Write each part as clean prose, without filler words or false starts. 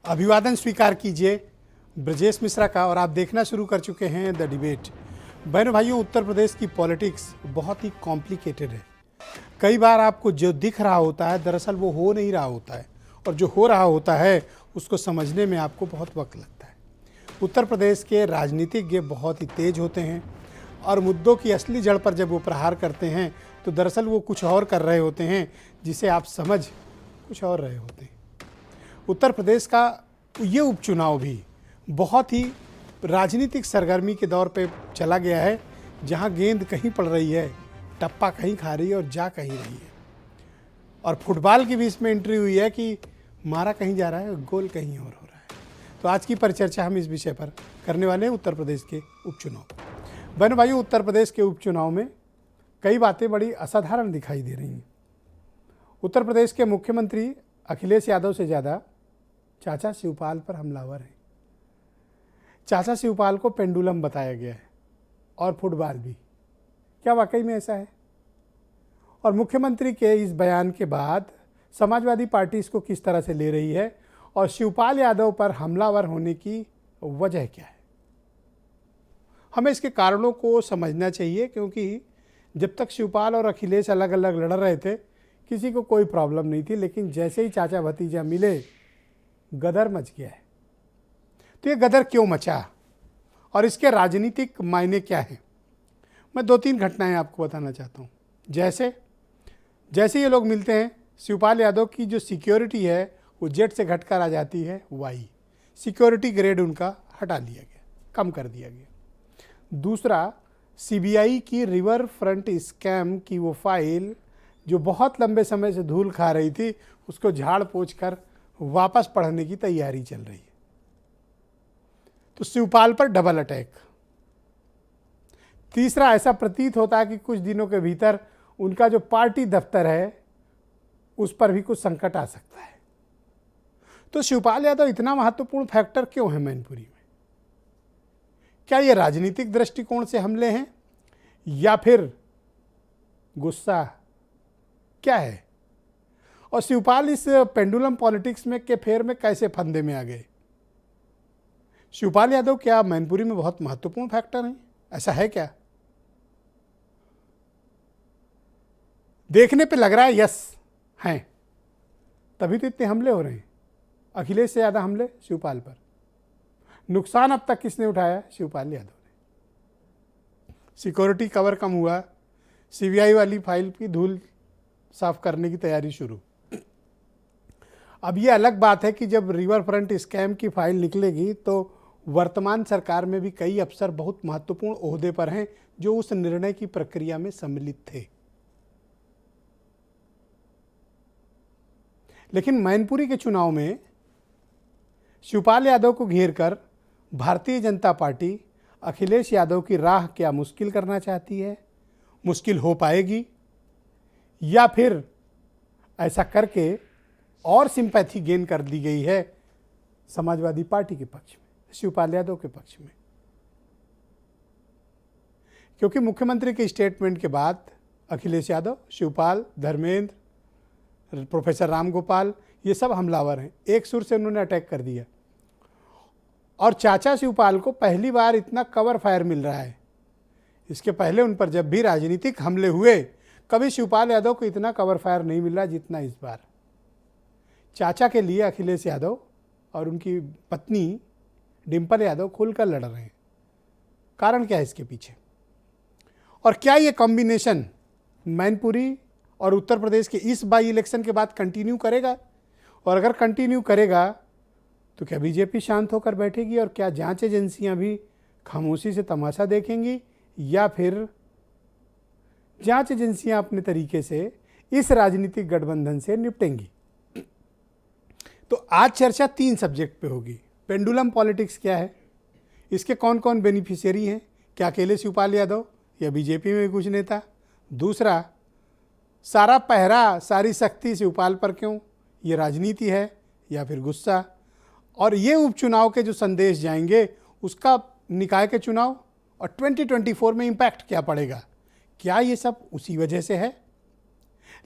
अभिवादन स्वीकार कीजिए ब्रजेश मिश्रा का। और आप देखना शुरू कर चुके हैं द डिबेट। बहनों भाइयों, उत्तर प्रदेश की पॉलिटिक्स बहुत ही कॉम्प्लिकेटेड है। कई बार आपको जो दिख रहा होता है दरअसल वो हो नहीं रहा होता है, और जो हो रहा होता है उसको समझने में आपको बहुत वक्त लगता है। उत्तर प्रदेश के राजनीतिज्ञ बहुत ही तेज होते हैं और मुद्दों की असली जड़ पर जब वो प्रहार करते हैं तो दरअसल वो कुछ और कर रहे होते हैं जिसे आप समझ कुछ और रहे होते हैं। उत्तर प्रदेश का ये उपचुनाव भी बहुत ही राजनीतिक सरगर्मी के दौर पे चला गया है, जहां गेंद कहीं पड़ रही है, टप्पा कहीं खा रही है और जा कहीं रही है। और फुटबॉल की भी इसमें एंट्री हुई है कि मारा कहीं जा रहा है, गोल कहीं और हो रहा है। तो आज की परिचर्चा हम इस विषय पर करने वाले हैं, उत्तर प्रदेश के उपचुनाव। बहनों भाइयों, उत्तर प्रदेश के उपचुनाव में कई बातें बड़ी असाधारण दिखाई दे रही हैं। उत्तर प्रदेश के मुख्यमंत्री अखिलेश यादव से ज़्यादा चाचा शिवपाल पर हमलावर हैं। चाचा शिवपाल को पेंडुलम बताया गया है और फुटबॉल भी। क्या वाकई में ऐसा है? और मुख्यमंत्री के इस बयान के बाद समाजवादी पार्टी इसको किस तरह से ले रही है और शिवपाल यादव पर हमलावर होने की वजह क्या है? हमें इसके कारणों को समझना चाहिए, क्योंकि जब तक शिवपाल और अखिलेश अलग अलग लड़ रहे थे किसी को कोई प्रॉब्लम नहीं थी, लेकिन जैसे ही चाचा भतीजा मिले गदर मच गया है। तो ये गदर क्यों मचा और इसके राजनीतिक मायने क्या हैं? मैं 2-3 घटनाएं आपको बताना चाहता हूँ। जैसे ये लोग मिलते हैं, शिवपाल यादव की जो सिक्योरिटी है वो जेड से घटकर आ जाती है वाई। सिक्योरिटी ग्रेड उनका हटा लिया गया, कम कर दिया गया। दूसरा, सीबीआई की रिवर फ्रंट स्कैम की वो फाइल जो बहुत लंबे समय से धूल खा रही थी, उसको झाड़ पोंछ कर वापस पढ़ने की तैयारी चल रही है। तो शिवपाल पर डबल अटैक। तीसरा, ऐसा प्रतीत होता है कि कुछ दिनों के भीतर उनका जो पार्टी दफ्तर है उस पर भी कुछ संकट आ सकता है। तो शिवपाल यादव इतना महत्वपूर्ण फैक्टर क्यों है मैनपुरी में? क्या ये राजनीतिक दृष्टिकोण से हमले हैं या फिर गुस्सा? क्या है? और शिवपाल इस पेंडुलम पॉलिटिक्स में के फेर में कैसे फंदे में आ गए? शिवपाल यादव क्या मैनपुरी में बहुत महत्वपूर्ण फैक्टर हैं? ऐसा है क्या? देखने पे लग रहा है यस हैं, तभी तो इतने हमले हो रहे हैं। अखिलेश से ज़्यादा हमले शिवपाल पर। नुकसान अब तक किसने उठाया? शिवपाल यादव ने। सिक्योरिटी कवर कम हुआ, सीबीआई वाली फाइल की धूल साफ करने की तैयारी शुरू। अब ये अलग बात है कि जब रिवर फ्रंट स्कैम की फाइल निकलेगी तो वर्तमान सरकार में भी कई अफसर बहुत महत्वपूर्ण ओहदे पर हैं जो उस निर्णय की प्रक्रिया में सम्मिलित थे। लेकिन मैनपुरी के चुनाव में शिवपाल यादव को घेरकर भारतीय जनता पार्टी अखिलेश यादव की राह क्या मुश्किल करना चाहती है? मुश्किल हो पाएगी या फिर ऐसा करके और सिंपैथी गेन कर दी गई है समाजवादी पार्टी के पक्ष में, शिवपाल यादव के पक्ष में? क्योंकि मुख्यमंत्री के स्टेटमेंट के बाद अखिलेश यादव, शिवपाल, धर्मेंद्र, प्रोफेसर राम गोपाल, ये सब हमलावर हैं। एक सुर से उन्होंने अटैक कर दिया। और चाचा शिवपाल को पहली बार इतना कवर फायर मिल रहा है। इसके पहले उन पर जब भी राजनीतिक हमले हुए कभी शिवपाल यादव को इतना कवर फायर नहीं मिल रहा जितना इस बार। चाचा के लिए अखिलेश यादव और उनकी पत्नी डिंपल यादव खुलकर लड़ रहे हैं। कारण क्या है इसके पीछे? और क्या ये कॉम्बिनेशन मैनपुरी और उत्तर प्रदेश के इस बाई इलेक्शन के बाद कंटिन्यू करेगा? और अगर कंटिन्यू करेगा तो क्या बीजेपी शांत होकर बैठेगी और क्या जांच एजेंसियां भी खामोशी से तमाशा देखेंगी, या फिर जांच एजेंसियां अपने तरीके से इस राजनीतिक गठबंधन से निपटेंगी? तो आज चर्चा 3 सब्जेक्ट पे होगी। पेंडुलम पॉलिटिक्स क्या है, इसके कौन कौन बेनिफिशियरी हैं, क्या अकेले शिवपाल यादव या बीजेपी में कुछ नेता? दूसरा, सारा पहरा, सारी शक्ति शिवपाल पर क्यों? ये राजनीति है या फिर गुस्सा? और ये उपचुनाव के जो संदेश जाएंगे उसका निकाय के चुनाव और 2024 में इम्पैक्ट क्या पड़ेगा? क्या ये सब उसी वजह से है?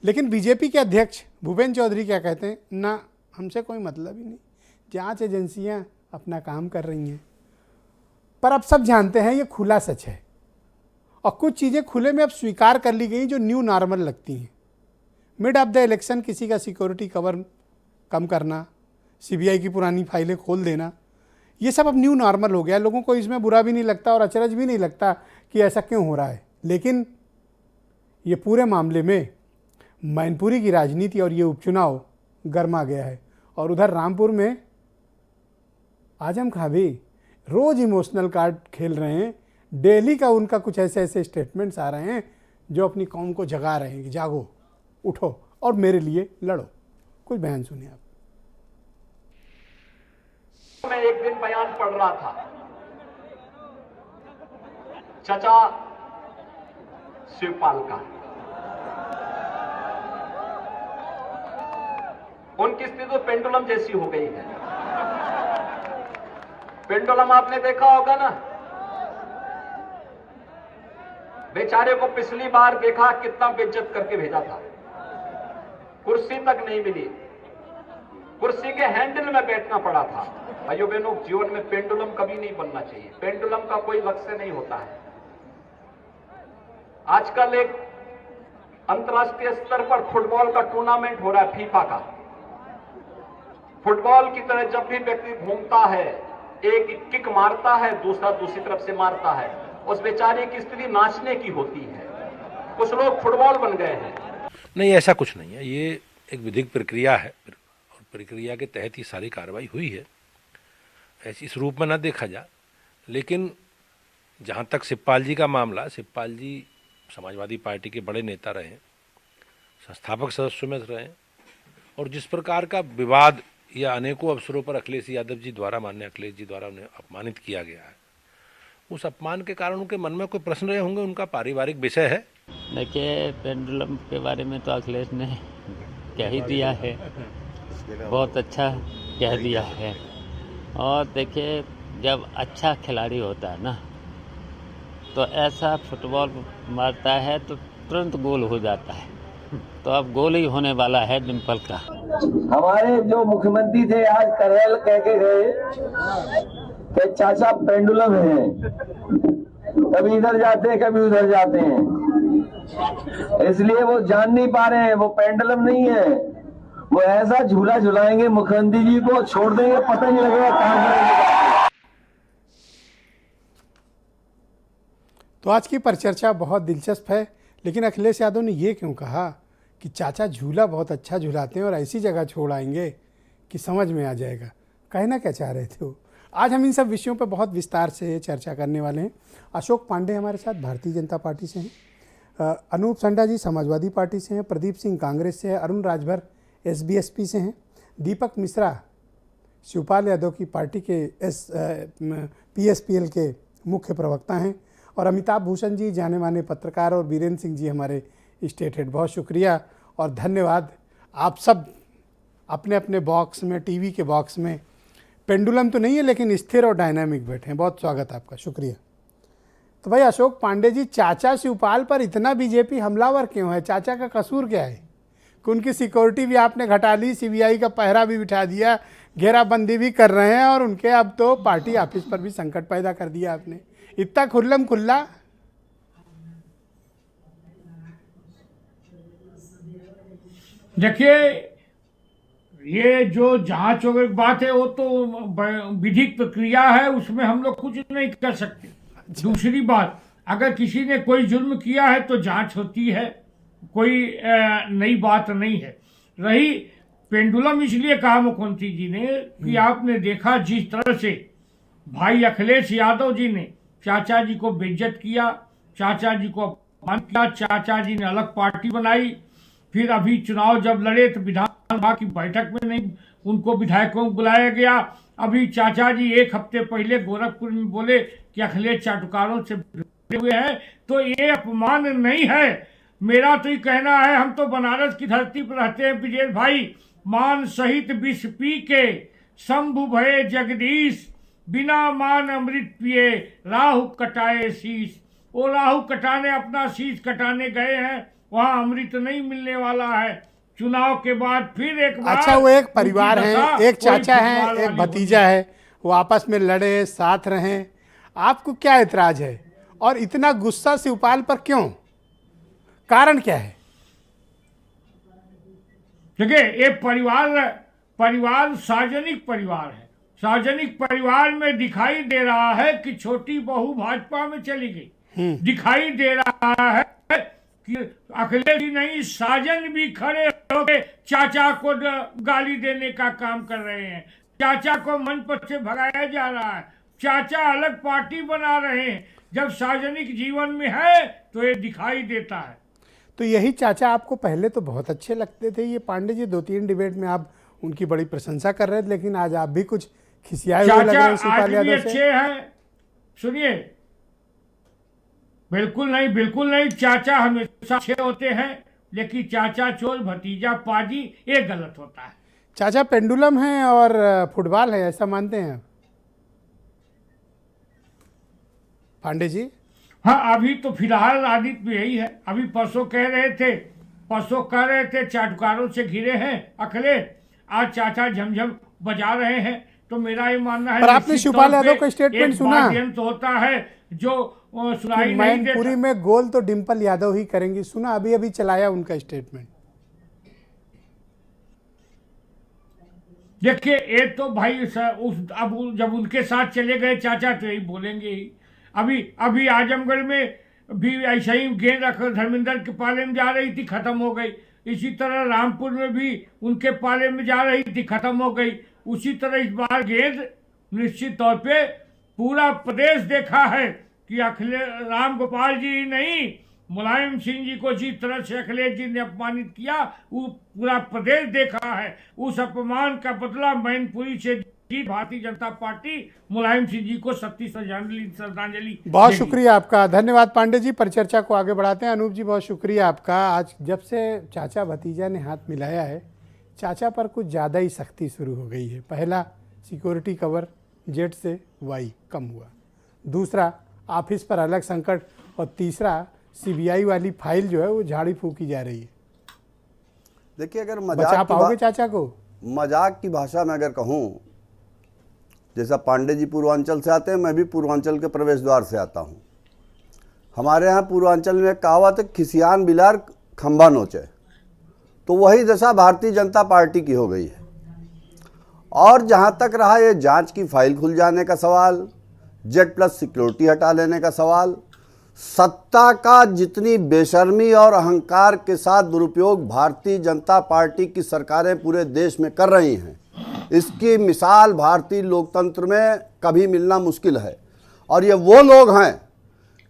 लेकिन बीजेपी के अध्यक्ष भूपेंद्र चौधरी क्या कहते हैं? ना, हमसे कोई मतलब ही नहीं। जांच एजेंसियां अपना काम कर रही हैं, पर अब सब जानते हैं ये खुला सच है और कुछ चीज़ें खुले में अब स्वीकार कर ली गई जो न्यू नॉर्मल लगती हैं। मिड ऑफ द इलेक्शन किसी का सिक्योरिटी कवर कम करना, सीबीआई की पुरानी फाइलें खोल देना, ये सब अब न्यू नॉर्मल हो गया। लोगों को इसमें बुरा भी नहीं लगता और अचरज भी नहीं लगता कि ऐसा क्यों हो रहा है। लेकिन ये पूरे मामले में मैनपुरी की राजनीति और ये उपचुनाव गर्मा गया है। और उधर रामपुर में आजम खां भी रोज़ इमोशनल कार्ड खेल रहे हैं। डेली का उनका कुछ ऐसे ऐसे स्टेटमेंट्स आ रहे हैं जो अपनी कौम को जगा रहे हैं कि जागो, उठो और मेरे लिए लड़ो। कुछ बयान सुनिए आप। मैं एक दिन बयान पढ़ रहा था, चाचा शिवपाल का, उनकी स्थिति तो पेंडुलम जैसी हो गई है। पेंडुलम आपने देखा होगा ना, बेचारे को पिछली बार देखा कितना बेइज्जत करके भेजा था, कुर्सी तक नहीं मिली, कुर्सी के हैंडल में बैठना पड़ा था। भाइयों बहनों, जीवन में पेंडुलम कभी नहीं बनना चाहिए। पेंडुलम का कोई लक्ष्य नहीं होता है। आजकल एक अंतर्राष्ट्रीय स्तर पर फुटबॉल का टूर्नामेंट हो रहा है, फीफा का। फुटबॉल की तरह जब भी व्यक्ति घूमता है, एक किक मारता है, दूसरा दूसरी तरफ से मारता है, उस बेचारे की स्थिति नाचने की होती है। कुछ लोग फुटबॉल बन गए हैं। नहीं, ऐसा कुछ नहीं है। ये एक विधिक प्रक्रिया है और प्रक्रिया के तहत ही सारी कार्रवाई हुई है। ऐसी इस रूप में ना देखा जा। लेकिन जहाँ तक शिवपाल जी का मामला, शिवपाल जी समाजवादी पार्टी के बड़े नेता रहे, संस्थापक सदस्यों में रहे, और जिस प्रकार का विवाद या अनेकों अवसरों पर अखिलेश यादव जी द्वारा, माननीय अखिलेश जी द्वारा उन्हें अपमानित किया गया है, उस अपमान के कारण उनके मन में कोई प्रश्न रहे होंगे, उनका पारिवारिक विषय है। देखिए, पेंडुलम के बारे में तो अखिलेश ने कह ही दिया है, बहुत अच्छा कह दिया है। और देखिए, जब अच्छा खिलाड़ी होता है ना, तो ऐसा फुटबॉल मारता है तो तुरंत गोल हो जाता है। तो अब गोल ही होने वाला है डिम्पल का। हमारे जो मुख्यमंत्री थे आज करेल कह के गए कि चाचा पेंडुलम है, कभी इधर जाते हैं कभी उधर जाते हैं, इसलिए वो जान नहीं पा रहे हैं वो पेंडुलम नहीं है। वो ऐसा झूला झुलाएंगे मुख्यमंत्री जी को, छोड़ देंगे, पता नहीं लगेगा कहां गिरेंगे। तो आज की परिचर्चा बहुत दिलचस्प है, लेकिन अखिलेश यादव ने ये क्यों कहा कि चाचा झूला बहुत अच्छा झुलाते हैं और ऐसी जगह छोड़ आएंगे कि समझ में आ जाएगा। कहना क्या चाह रहे थे वो? आज हम इन सब विषयों पर बहुत विस्तार से चर्चा करने वाले हैं। अशोक पांडे हमारे साथ भारतीय जनता पार्टी से हैं, अनूप संडा जी समाजवादी पार्टी से हैं, प्रदीप सिंह कांग्रेस से हैं, अरुण राजभर SBSP से हैं, दीपक मिश्रा शिवपाल यादव की पार्टी के PSPL के मुख्य प्रवक्ता हैं, और अमिताभ भूषण जी जाने माने पत्रकार, और बीरेंद्र सिंह जी हमारे स्टेट हेड। बहुत शुक्रिया और धन्यवाद। आप सब अपने अपने बॉक्स में, टीवी के बॉक्स में, पेंडुलम तो नहीं है लेकिन स्थिर और डायनामिक बैठे हैं। बहुत स्वागत आपका, शुक्रिया। तो भाई अशोक पांडे जी, चाचा शिवपाल पर इतना बीजेपी हमलावर क्यों है? चाचा का कसूर क्या है कि उनकी सिक्योरिटी भी आपने घटा ली, CBI का पहरा भी बिठा दिया, घेराबंदी भी कर रहे हैं, और उनके अब तो पार्टी ऑफिस पर भी संकट पैदा कर दिया आपने, इतना खुल्लम खुल्ला। देखिए, ये जो जांच वगैरह की बात है वो तो विधिक प्रक्रिया है, उसमें हम लोग कुछ नहीं कर सकते। दूसरी बात, अगर किसी ने कोई जुर्म किया है तो जांच होती है, कोई नई बात नहीं है। रही पेंडुलम, इसलिए कहा मुख्यमंत्री जी ने कि आपने देखा जिस तरह से भाई अखिलेश यादव जी ने चाचा जी को बेइज्जत किया, चाचा जी को अपमान किया, चाचा जी ने अलग पार्टी बनाई। फिर अभी चुनाव जब लड़े तो विधानसभा की बैठक में नहीं उनको विधायकों को बुलाया गया। अभी चाचा जी एक हफ्ते पहले गोरखपुर में बोले कि अखिलेश चाटुकारों से हुए हैं, तो ये अपमान नहीं है। मेरा तो ये कहना है, हम तो बनारस की धरती पर रहते हैं ब्रिजेश भाई। मान सहित विष पी के शंभु भये जगदीश, बिना मान अमृत पिए राहु कटाए शीश। वो राहु कटाने, अपना शीश कटाने गए हैं, वहां अमृत नहीं मिलने वाला है। चुनाव के बाद फिर एक बार अच्छा, वो एक परिवार उनकी है, दशा एक कोई चाचा है, फुटबॉल एक वाली भतीजा है, वो आपस में लड़े, साथ रहें, आपको क्या एतराज है? और इतना गुस्सा शिवपाल पर क्यों? कारण क्या है? देखिए, ये परिवार सार्वजनिक परिवार है। सार्वजनिक परिवार में दिखाई दे रहा है कि छोटी बहू भाजपा में चली गई। दिखाई दे रहा है कि अखिलेश जी नहीं, साजन भी खड़े होकर चाचा को गाली देने का काम कर रहे हैं। चाचा को मंच पर से भगाया जा रहा है। चाचा अलग पार्टी बना रहे हैं। जब सार्वजनिक जीवन में है तो ये दिखाई देता है। तो यही चाचा आपको पहले तो बहुत अच्छे लगते थे। ये पांडे जी 2-3 डिबेट में आप उनकी बड़ी प्रशंसा कर रहे थे, लेकिन आज आप भी कुछ खिसियाए हुए लग रहे हैं चाचा आज शिवपाल भी यादव से। अच्छे हैं। सुनिए, बिल्कुल नहीं, चाचा हमेशा अच्छे होते हैं, लेकिन चाचा चोर भतीजा पाजी ये गलत होता है। चाचा पेंडुलम है और फुटबॉल है, ऐसा मानते हैं आप? पांडे जी, हाँ, अभी तो फिलहाल राजनीति में यही है। अभी परसों कह रहे थे चाटुकारों से घिरे हैं अखिलेश, आज चाचा झमझम बजा रहे हैं। तो मेरा ये मानना है, पर आपने निश्चित शिवपाल तौर पे यादव का स्टेटमेंट एक सुना? वाद्ययंत्र होता है जो सुनाई नहीं मैनपुरी देता। में गोल तो डिम्पल यादव ही करेंगी, सुना? अभी चलाया उनका स्टेटमेंट। देखिए, ये तो भाई अब जब उनके साथ चले गए चाचा तो यही बोलेंगे ही। अभी आजमगढ़ में भी ऐसा ही गेंद धर्मेंद्र के पाले में जा रही थी, खत्म हो गई। इसी तरह रामपुर में भी उनके पाले में जा रही थी, खत्म हो गई। उसी तरह इस बार गेंद निश्चित तौर पे पूरा प्रदेश देखा है कि अखिलेश राम गोपाल जी ही नहीं, मुलायम सिंह जी को जिस तरह से अखिलेश जी ने अपमानित किया, वो पूरा प्रदेश देखा है। उस अपमान का बदला मैनपुरी से भारतीय जनता पार्टी मुलायम सिंह जी को सच्ची श्रद्धांजलि। बहुत शुक्रिया आपका, धन्यवाद पांडे जी। परिचर्चा को आगे बढ़ाते हैं। अनूप जी, बहुत शुक्रिया आपका। आज जब से चाचा भतीजा ने हाथ मिलाया है, चाचा पर कुछ ज़्यादा ही सख्ती शुरू हो गई है। पहला, सिक्योरिटी कवर जेट से वाई कम हुआ। दूसरा, ऑफिस पर अलग संकट। और तीसरा, सीबीआई वाली फाइल जो है वो झाड़ी फूकी जा रही है। देखिए, अगर बचा पाओगे चाचा को? मजाक की भाषा में अगर कहूँ, जैसा पांडे जी पूर्वांचल से आते हैं, मैं भी पूर्वांचल के प्रवेश द्वार से आता हूँ। हमारे यहाँ पूर्वांचल में एक कहावत है, खिसियान बिलार खंभा नोचे। तो वही दशा भारतीय जनता पार्टी की हो गई है। और जहाँ तक रहा ये जांच की फाइल खुल जाने का सवाल, जेड प्लस सिक्योरिटी हटा लेने का सवाल, सत्ता का जितनी बेशर्मी और अहंकार के साथ दुरुपयोग भारतीय जनता पार्टी की सरकारें पूरे देश में कर रही हैं, इसकी मिसाल भारतीय लोकतंत्र में कभी मिलना मुश्किल है। और ये वो लोग हैं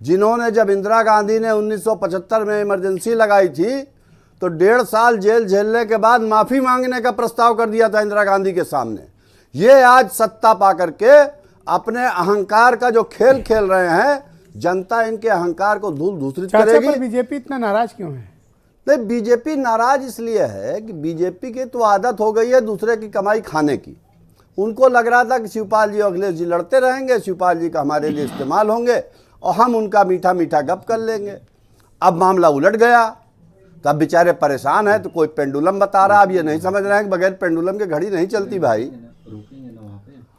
जिन्होंने, जब इंदिरा गांधी ने 1975 में इमरजेंसी लगाई थी, तो 1.5 साल जेल झेलने के बाद माफ़ी मांगने का प्रस्ताव कर दिया था इंदिरा गांधी के सामने। ये आज सत्ता पा करके अपने अहंकार का जो खेल खेल रहे हैं, जनता इनके अहंकार को धूल दूसरी करेगी। पर बीजेपी इतना नाराज क्यों है? नहीं, बीजेपी नाराज इसलिए है कि बीजेपी की तो आदत हो गई है दूसरे की कमाई खाने की। उनको लग रहा था कि शिवपाल जी और अखिलेश जी लड़ते रहेंगे, शिवपाल जी का हमारे लिए इस्तेमाल होंगे और हम उनका मीठा मीठा गप कर लेंगे। अब मामला उलट गया, तो अब बेचारे परेशान है। तो कोई पेंडुलम बता रहा, अब ये नहीं समझ रहे हैं कि बगैर पेंडुलम के घड़ी नहीं चलती भाई।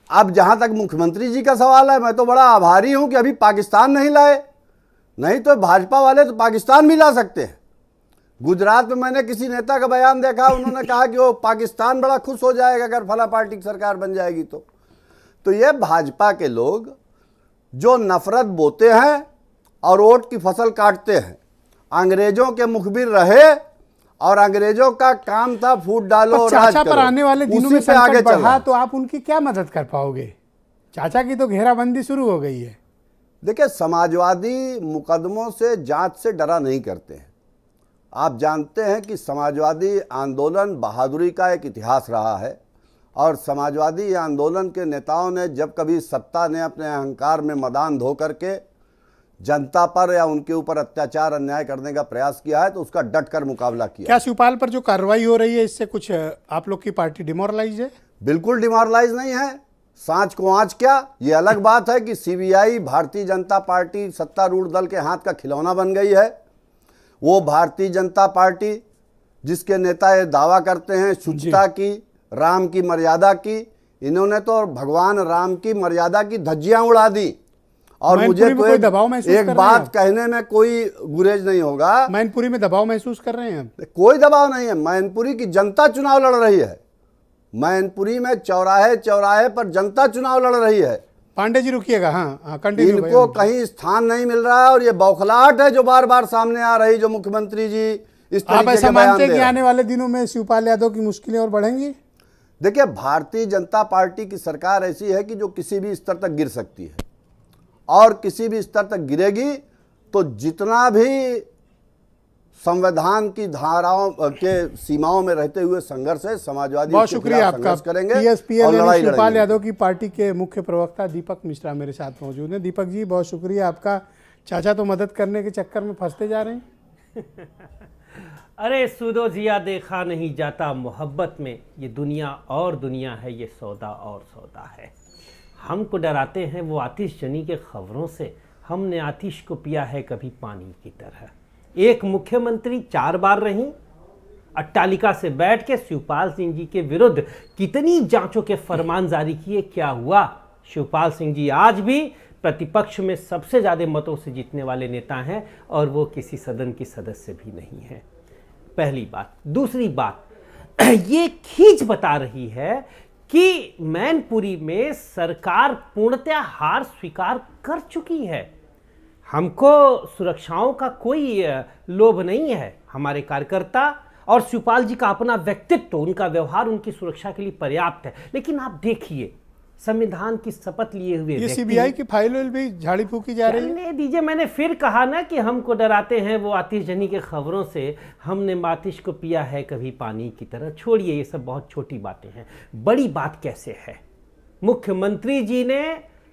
अब जहाँ तक मुख्यमंत्री जी का सवाल है, मैं तो बड़ा आभारी हूँ कि अभी पाकिस्तान नहीं लाए, नहीं तो भाजपा वाले तो पाकिस्तान भी ला सकते हैं। गुजरात में मैंने किसी नेता का बयान देखा, उन्होंने कहा कि वो पाकिस्तान बड़ा खुश हो जाएगा अगर फला पार्टी की सरकार बन जाएगी। तो ये भाजपा के लोग जो नफरत बोते हैं और वोट की फसल काटते हैं, अंग्रेजों के मुखबिर रहे और अंग्रेजों का काम था फूट डालो और राज चाचा करो। पर आने वाले दिनों में उसी पे आगे संकट चल बढ़ा रहा। तो आप उनकी क्या मदद कर पाओगे? चाचा की तो घेराबंदी शुरू हो गई है। देखिए, समाजवादी मुकदमों से, जांच से डरा नहीं करते हैं। आप जानते हैं कि समाजवादी आंदोलन बहादुरी का एक इतिहास रहा है और समाजवादी आंदोलन के नेताओं ने जब कभी सत्ता ने अपने अहंकार में मदान धो करके जनता पर या उनके ऊपर अत्याचार अन्याय करने का प्रयास किया है, तो उसका डट कर मुकाबला किया। क्या शिवपाल पर जो कार्रवाई हो रही है, इससे कुछ आप लोग की पार्टी डिमोरलाइज है? बिल्कुल डिमोरलाइज नहीं है। सांच को आँच क्या, ये अलग बात है कि सीबीआई भारतीय जनता पार्टी सत्तारूढ़ दल के हाथ का खिलौना बन गई है। वो भारतीय जनता पार्टी जिसके नेता ये दावा करते हैं शुचिता की, राम की मर्यादा की, इन्होंने तो भगवान राम की मर्यादा की धज्जियां उड़ा दी। और मुझे मैनपुरी में कोई दबाव महसूस कर एक रहे हैं बात आप? कहने में कोई गुरेज नहीं होगा। मैनपुरी में दबाव महसूस कर रहे हैं आप? कोई दबाव नहीं है। मैनपुरी की जनता चुनाव लड़ रही है। मैनपुरी में चौराहे चौराहे पर जनता चुनाव लड़ रही है। पांडे जी रुकिएगा। हाँ, कंटिन्यू। इनको कहीं स्थान नहीं मिल रहा है और ये बौखलाहट है जो बार बार सामने आ रही, जो मुख्यमंत्री जी इस आप तरीके ऐसा के बयान मानते हैं दे कि रहे हैं। आने वाले दिनों में शिवपाल यादव की मुश्किलें और बढ़ेंगी? देखिए, भारतीय जनता पार्टी की सरकार ऐसी है कि जो किसी भी स्तर तक गिर सकती है, और किसी भी स्तर तक गिरेगी तो जितना भी संविधान की धाराओं के सीमाओं में रहते हुए संघर्ष है, समाजवादी बहुत उसके शुक्रिया खिलाफ आपका। संघर्ष करेंगे PSPL और यानी लड़ाई शिवपाल लड़ेंगे। यादव की पार्टी के मुख्य प्रवक्ता दीपक मिश्रा मेरे साथ मौजूद हैं। दीपक जी, बहुत शुक्रिया आपका। चाचा तो मदद करने के चक्कर में फंसते जा रहे हैं। अरे सूदो जिया देखा नहीं जाता मोहब्बत में, ये दुनिया और दुनिया है, ये सौदा और सौदा है। हमको डराते हैं वो आतिश जनी के खबरों से, हमने आतिश को पिया है कभी पानी की तरह। एक मुख्यमंत्री 4 बार रहीं, अट्टालिका से बैठ के शिवपाल सिंह जी के विरुद्ध कितनी जांचों के फरमान जारी किए, क्या हुआ? शिवपाल सिंह जी आज भी प्रतिपक्ष में सबसे ज़्यादा मतों से जीतने वाले नेता हैं और वो किसी सदन की सदस्य भी नहीं है। पहली बात। दूसरी बात, ये खींच बता रही है कि मैनपुरी में सरकार पूर्णतः हार स्वीकार कर चुकी है। हमको सुरक्षाओं का कोई लोभ नहीं है। हमारे कार्यकर्ता और शिवपाल जी का अपना व्यक्तित्व, उनका व्यवहार उनकी सुरक्षा के लिए पर्याप्त है। लेकिन आप देखिए, संविधान की शपथ लिए हुए ये सीबीआई की फाइल भी झाड़ी फूकी जा रही है। चलने दीजिए, मैंने फिर कहा ना कि हमको डराते हैं वो आतिशजनी के खबरों से, हमने आतिश को पिया है कभी पानी की तरह। छोड़िए, ये सब बहुत छोटी बातें हैं। बड़ी बात कैसे है, मुख्यमंत्री जी ने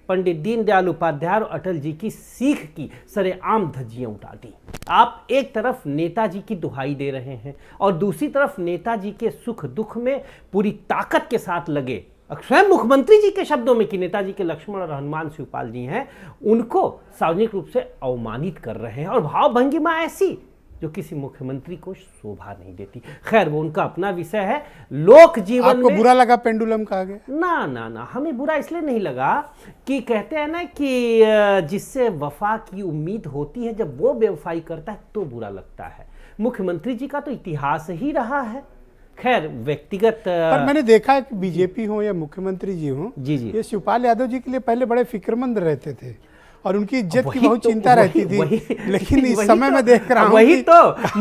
पंडित दीनदयाल उपाध्याय और अटल जी की सीख की सरेआम धज्जियां उठा दी। आप एक तरफ नेताजी की दुहाई दे रहे हैं और दूसरी तरफ नेताजी के सुख दुख में पूरी ताकत के साथ लगे। स्वयं मुख्यमंत्री जी के शब्दों में कि नेताजी के लक्ष्मण और हनुमान शिवपाल जी हैं, उनको सार्वजनिक रूप से अवमानित कर रहे हैं और भाव भंगिमा ऐसी जो किसी मुख्यमंत्री को शोभा नहीं देती। खैर, वो उनका अपना विषय है। लोक जीवन आपको में बुरा लगा पेंडुलम कहा गया? ना ना ना, हमें बुरा इसलिए नहीं लगा कि कहते हैं ना कि जिससे वफा की उम्मीद होती है, जब वो बेवफाई करता है तो बुरा लगता है। मुख्यमंत्री जी का तो इतिहास ही रहा है। खैर, व्यक्तिगत पर मैंने देखा है कि बीजेपी हो या मुख्यमंत्री जी हो, जी जी, ये शिवपाल यादव जी के लिए पहले बड़े फिक्रमंद रहते थे और उनकी इज्जत की बहुत चिंता रहती थी। लेकिन इस समय मैं देख रहा हूँ वही तो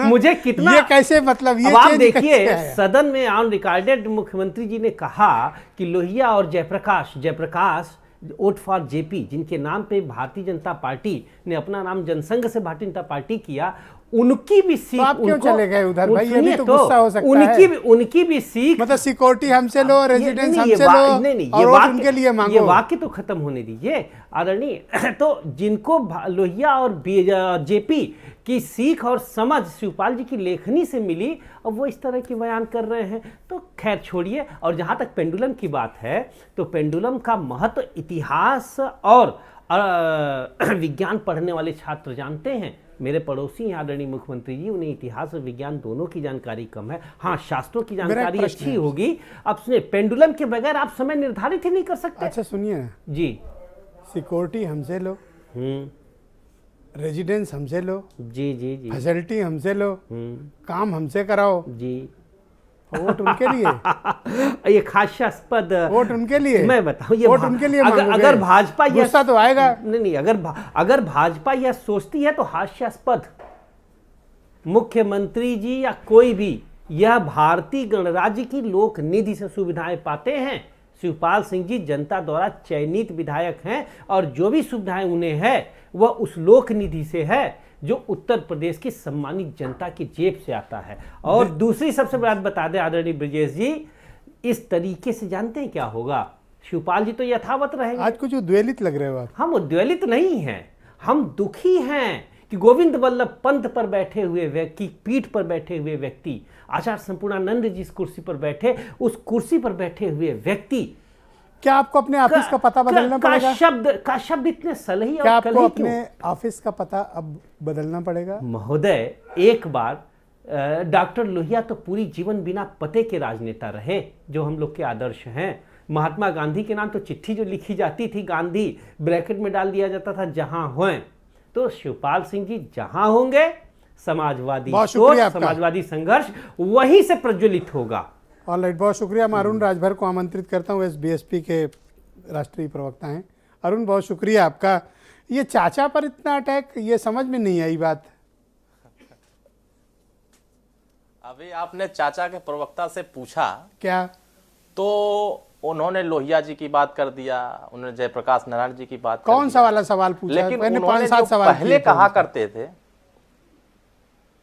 मुझे कितना ये कैसे, मतलब ये आप चेंज देखिए, कैसे आया? सदन में ऑन रिकॉर्डेड मुख्यमंत्री जी ने कहा कि लोहिया और जयप्रकाश वोट फॉर जेपी, जिनके नाम पे भारतीय जनता पार्टी ने अपना नाम जनसंघ से भारतीय जनता पार्टी किया, उनकी भी सीख। तो आप क्यों चले गए उधर भाई? ये भी तो सुनिए गुस्सा हो सकता है। उनकी भी सीख, मतलब सिक्योरिटी हमसे लो, रेजिडेंस हमसे लो, नहीं, और वोट उनके लिए मांगो। ये वाक्य तो खत्म होने दीजिए आदरणीय। तो जिनको लोहिया और जेपी की सीख और समझ शिवपाल जी की लेखनी से मिली, और वो इस तरह के बयान कर रहे हैं, तो खैर छोड़िए। और जहाँ तक पेंडुलम की बात है, तो पेंडुलम का महत्व इतिहास और विज्ञान पढ़ने वाले छात्र जानते हैं। मेरे पड़ोसी आदरणीय मुख्यमंत्री जी, उन्हें इतिहास और विज्ञान दोनों की जानकारी कम है। हाँ, शास्त्रों की जानकारी अच्छी होगी। अब सुनिए, पेंडुलम के बगैर आप समय निर्धारित ही नहीं कर सकते। अच्छा सुनिए ना जी, सिक्योरिटी हमसे लो, रेजिडेंस हमसे लो, जी जी जी, फैसिलिटी हमसे लो, काम हमसे कराओ, जी, वोट उनके लिए। ये हास्यास्पद वोट उनके लिए, मैं बताऊं, ये वोट उनके लिए अगर भाजपा गुस्सा तो आएगा। नहीं, अगर भाजपा यह सोचती है तो हास्यास्पद। मुख्यमंत्री जी या कोई भी यह भारतीय गणराज्य की लोक निधि से सुविधाएं पाते हैं। शिवपाल सिंह जी जनता द्वारा चयनित विधायक हैं और जो भी सुविधाएं उन्हें है वह उस लोक निधि से है जो उत्तर प्रदेश की सम्मानित जनता की जेब से आता है। और दूसरी सबसे बड़ी बात बता दें आदरणीय ब्रजेश जी, इस तरीके से जानते हैं क्या होगा? शिवपाल जी तो यथावत रहेंगे। आज कुछ उद्वेलित लग रहे हो आप। हम उद्वेलित नहीं हैं, हम दुखी हैं कि गोविंद वल्लभ पंत पर बैठे हुए व्यक्ति, पीठ पर बैठे हुए व्यक्ति, आचार्य संपूर्णानंद जी इस कुर्सी पर बैठे, उस कुर्सी पर बैठे हुए व्यक्ति, क्या आपको अपने ऑफिस का पता बदलना पड़ेगा? का शब्द इतने सलही क्या और आपको कलही अपने ऑफिस का पता अब बदलना पड़ेगा? महोदय, एक बार डॉक्टर लोहिया तो पूरी जीवन बिना पते के राजनेता रहे, जो हम लोग के आदर्श हैं। महात्मा गांधी के नाम तो चिट्ठी जो लिखी जाती थी, गांधी ब्रैकेट में डाल दिया जाता था जहां हों। तो शिवपाल सिंह जी जहां होंगे, समाजवादी सोच, समाजवादी संघर्ष वहीं से प्रज्वलित होगा। ऑलराइट, बहुत शुक्रिया। मैं अरुण राजभर को आमंत्रित करता हूँ, एसबीएसपी के राष्ट्रीय प्रवक्ता हैं। अरुण, बहुत शुक्रिया आपका। ये चाचा पर इतना अटैक, ये समझ में नहीं आई बात। अभी आपने चाचा के प्रवक्ता से पूछा क्या, तो उन्होंने लोहिया जी की बात कर दिया, उन्होंने जयप्रकाश नारायण जी की बात कौन सा वाला सवाल पूछा? लेकिन मैंने उन्होंने 5-7 जो सवाल पहले कहा करते थे,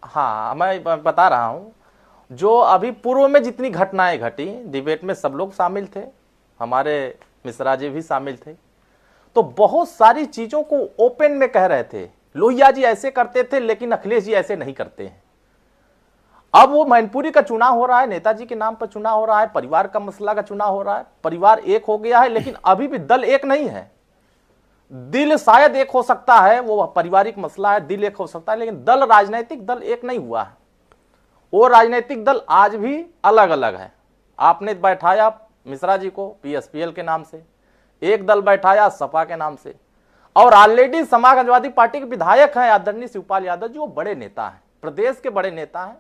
हाँ मैं बता रहा हूं, जो अभी पूर्व में जितनी घटनाएं घटी, डिबेट में सब लोग शामिल थे, हमारे मिश्रा जी भी शामिल थे, तो बहुत सारी चीजों को ओपन में कह रहे थे। लोहिया जी ऐसे करते थे लेकिन अखिलेश जी ऐसे नहीं करते हैं। अब वो मैनपुरी का चुनाव हो रहा है, नेताजी के नाम पर चुनाव हो रहा है, परिवार का मसला का चुनाव हो रहा है, परिवार एक हो गया है, लेकिन अभी भी दल एक नहीं है। दिल शायद एक हो सकता है, वो पारिवारिक मसला है, दिल एक हो सकता है, लेकिन दल, राजनीतिक दल एक नहीं हुआ है। वो राजनीतिक दल आज भी अलग अलग है। आपने बैठाया मिश्रा जी को पीएसपीएल के नाम से, एक दल बैठाया सपा के नाम से, और ऑलरेडी समाजवादी पार्टी के विधायक हैं आदरणीय शिवपाल यादव जी, वो बड़े नेता हैं, प्रदेश के बड़े नेता हैं,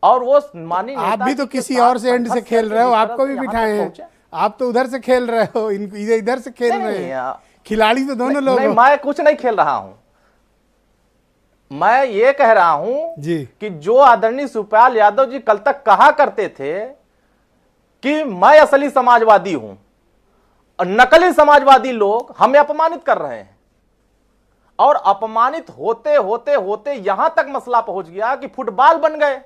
और वो माननीय आप भी तो किसी और से एंड से खेल रहे हो, आपको भी बिठाए हैं, आप तो उधर से खेल रहे हो, इधर से खेल रहे हैं। खिलाड़ी तो दोनों लोग। नहीं, मैं कुछ नहीं खेल रहा हूं, मैं ये कह रहा हूं जी कि जो आदरणीय शिवपाल यादव जी कल तक कहा करते थे कि मैं असली समाजवादी हूं, और नकली समाजवादी लोग हमें अपमानित कर रहे हैं, और अपमानित होते होते होते यहां तक मसला पहुंच गया कि फुटबॉल बन गए,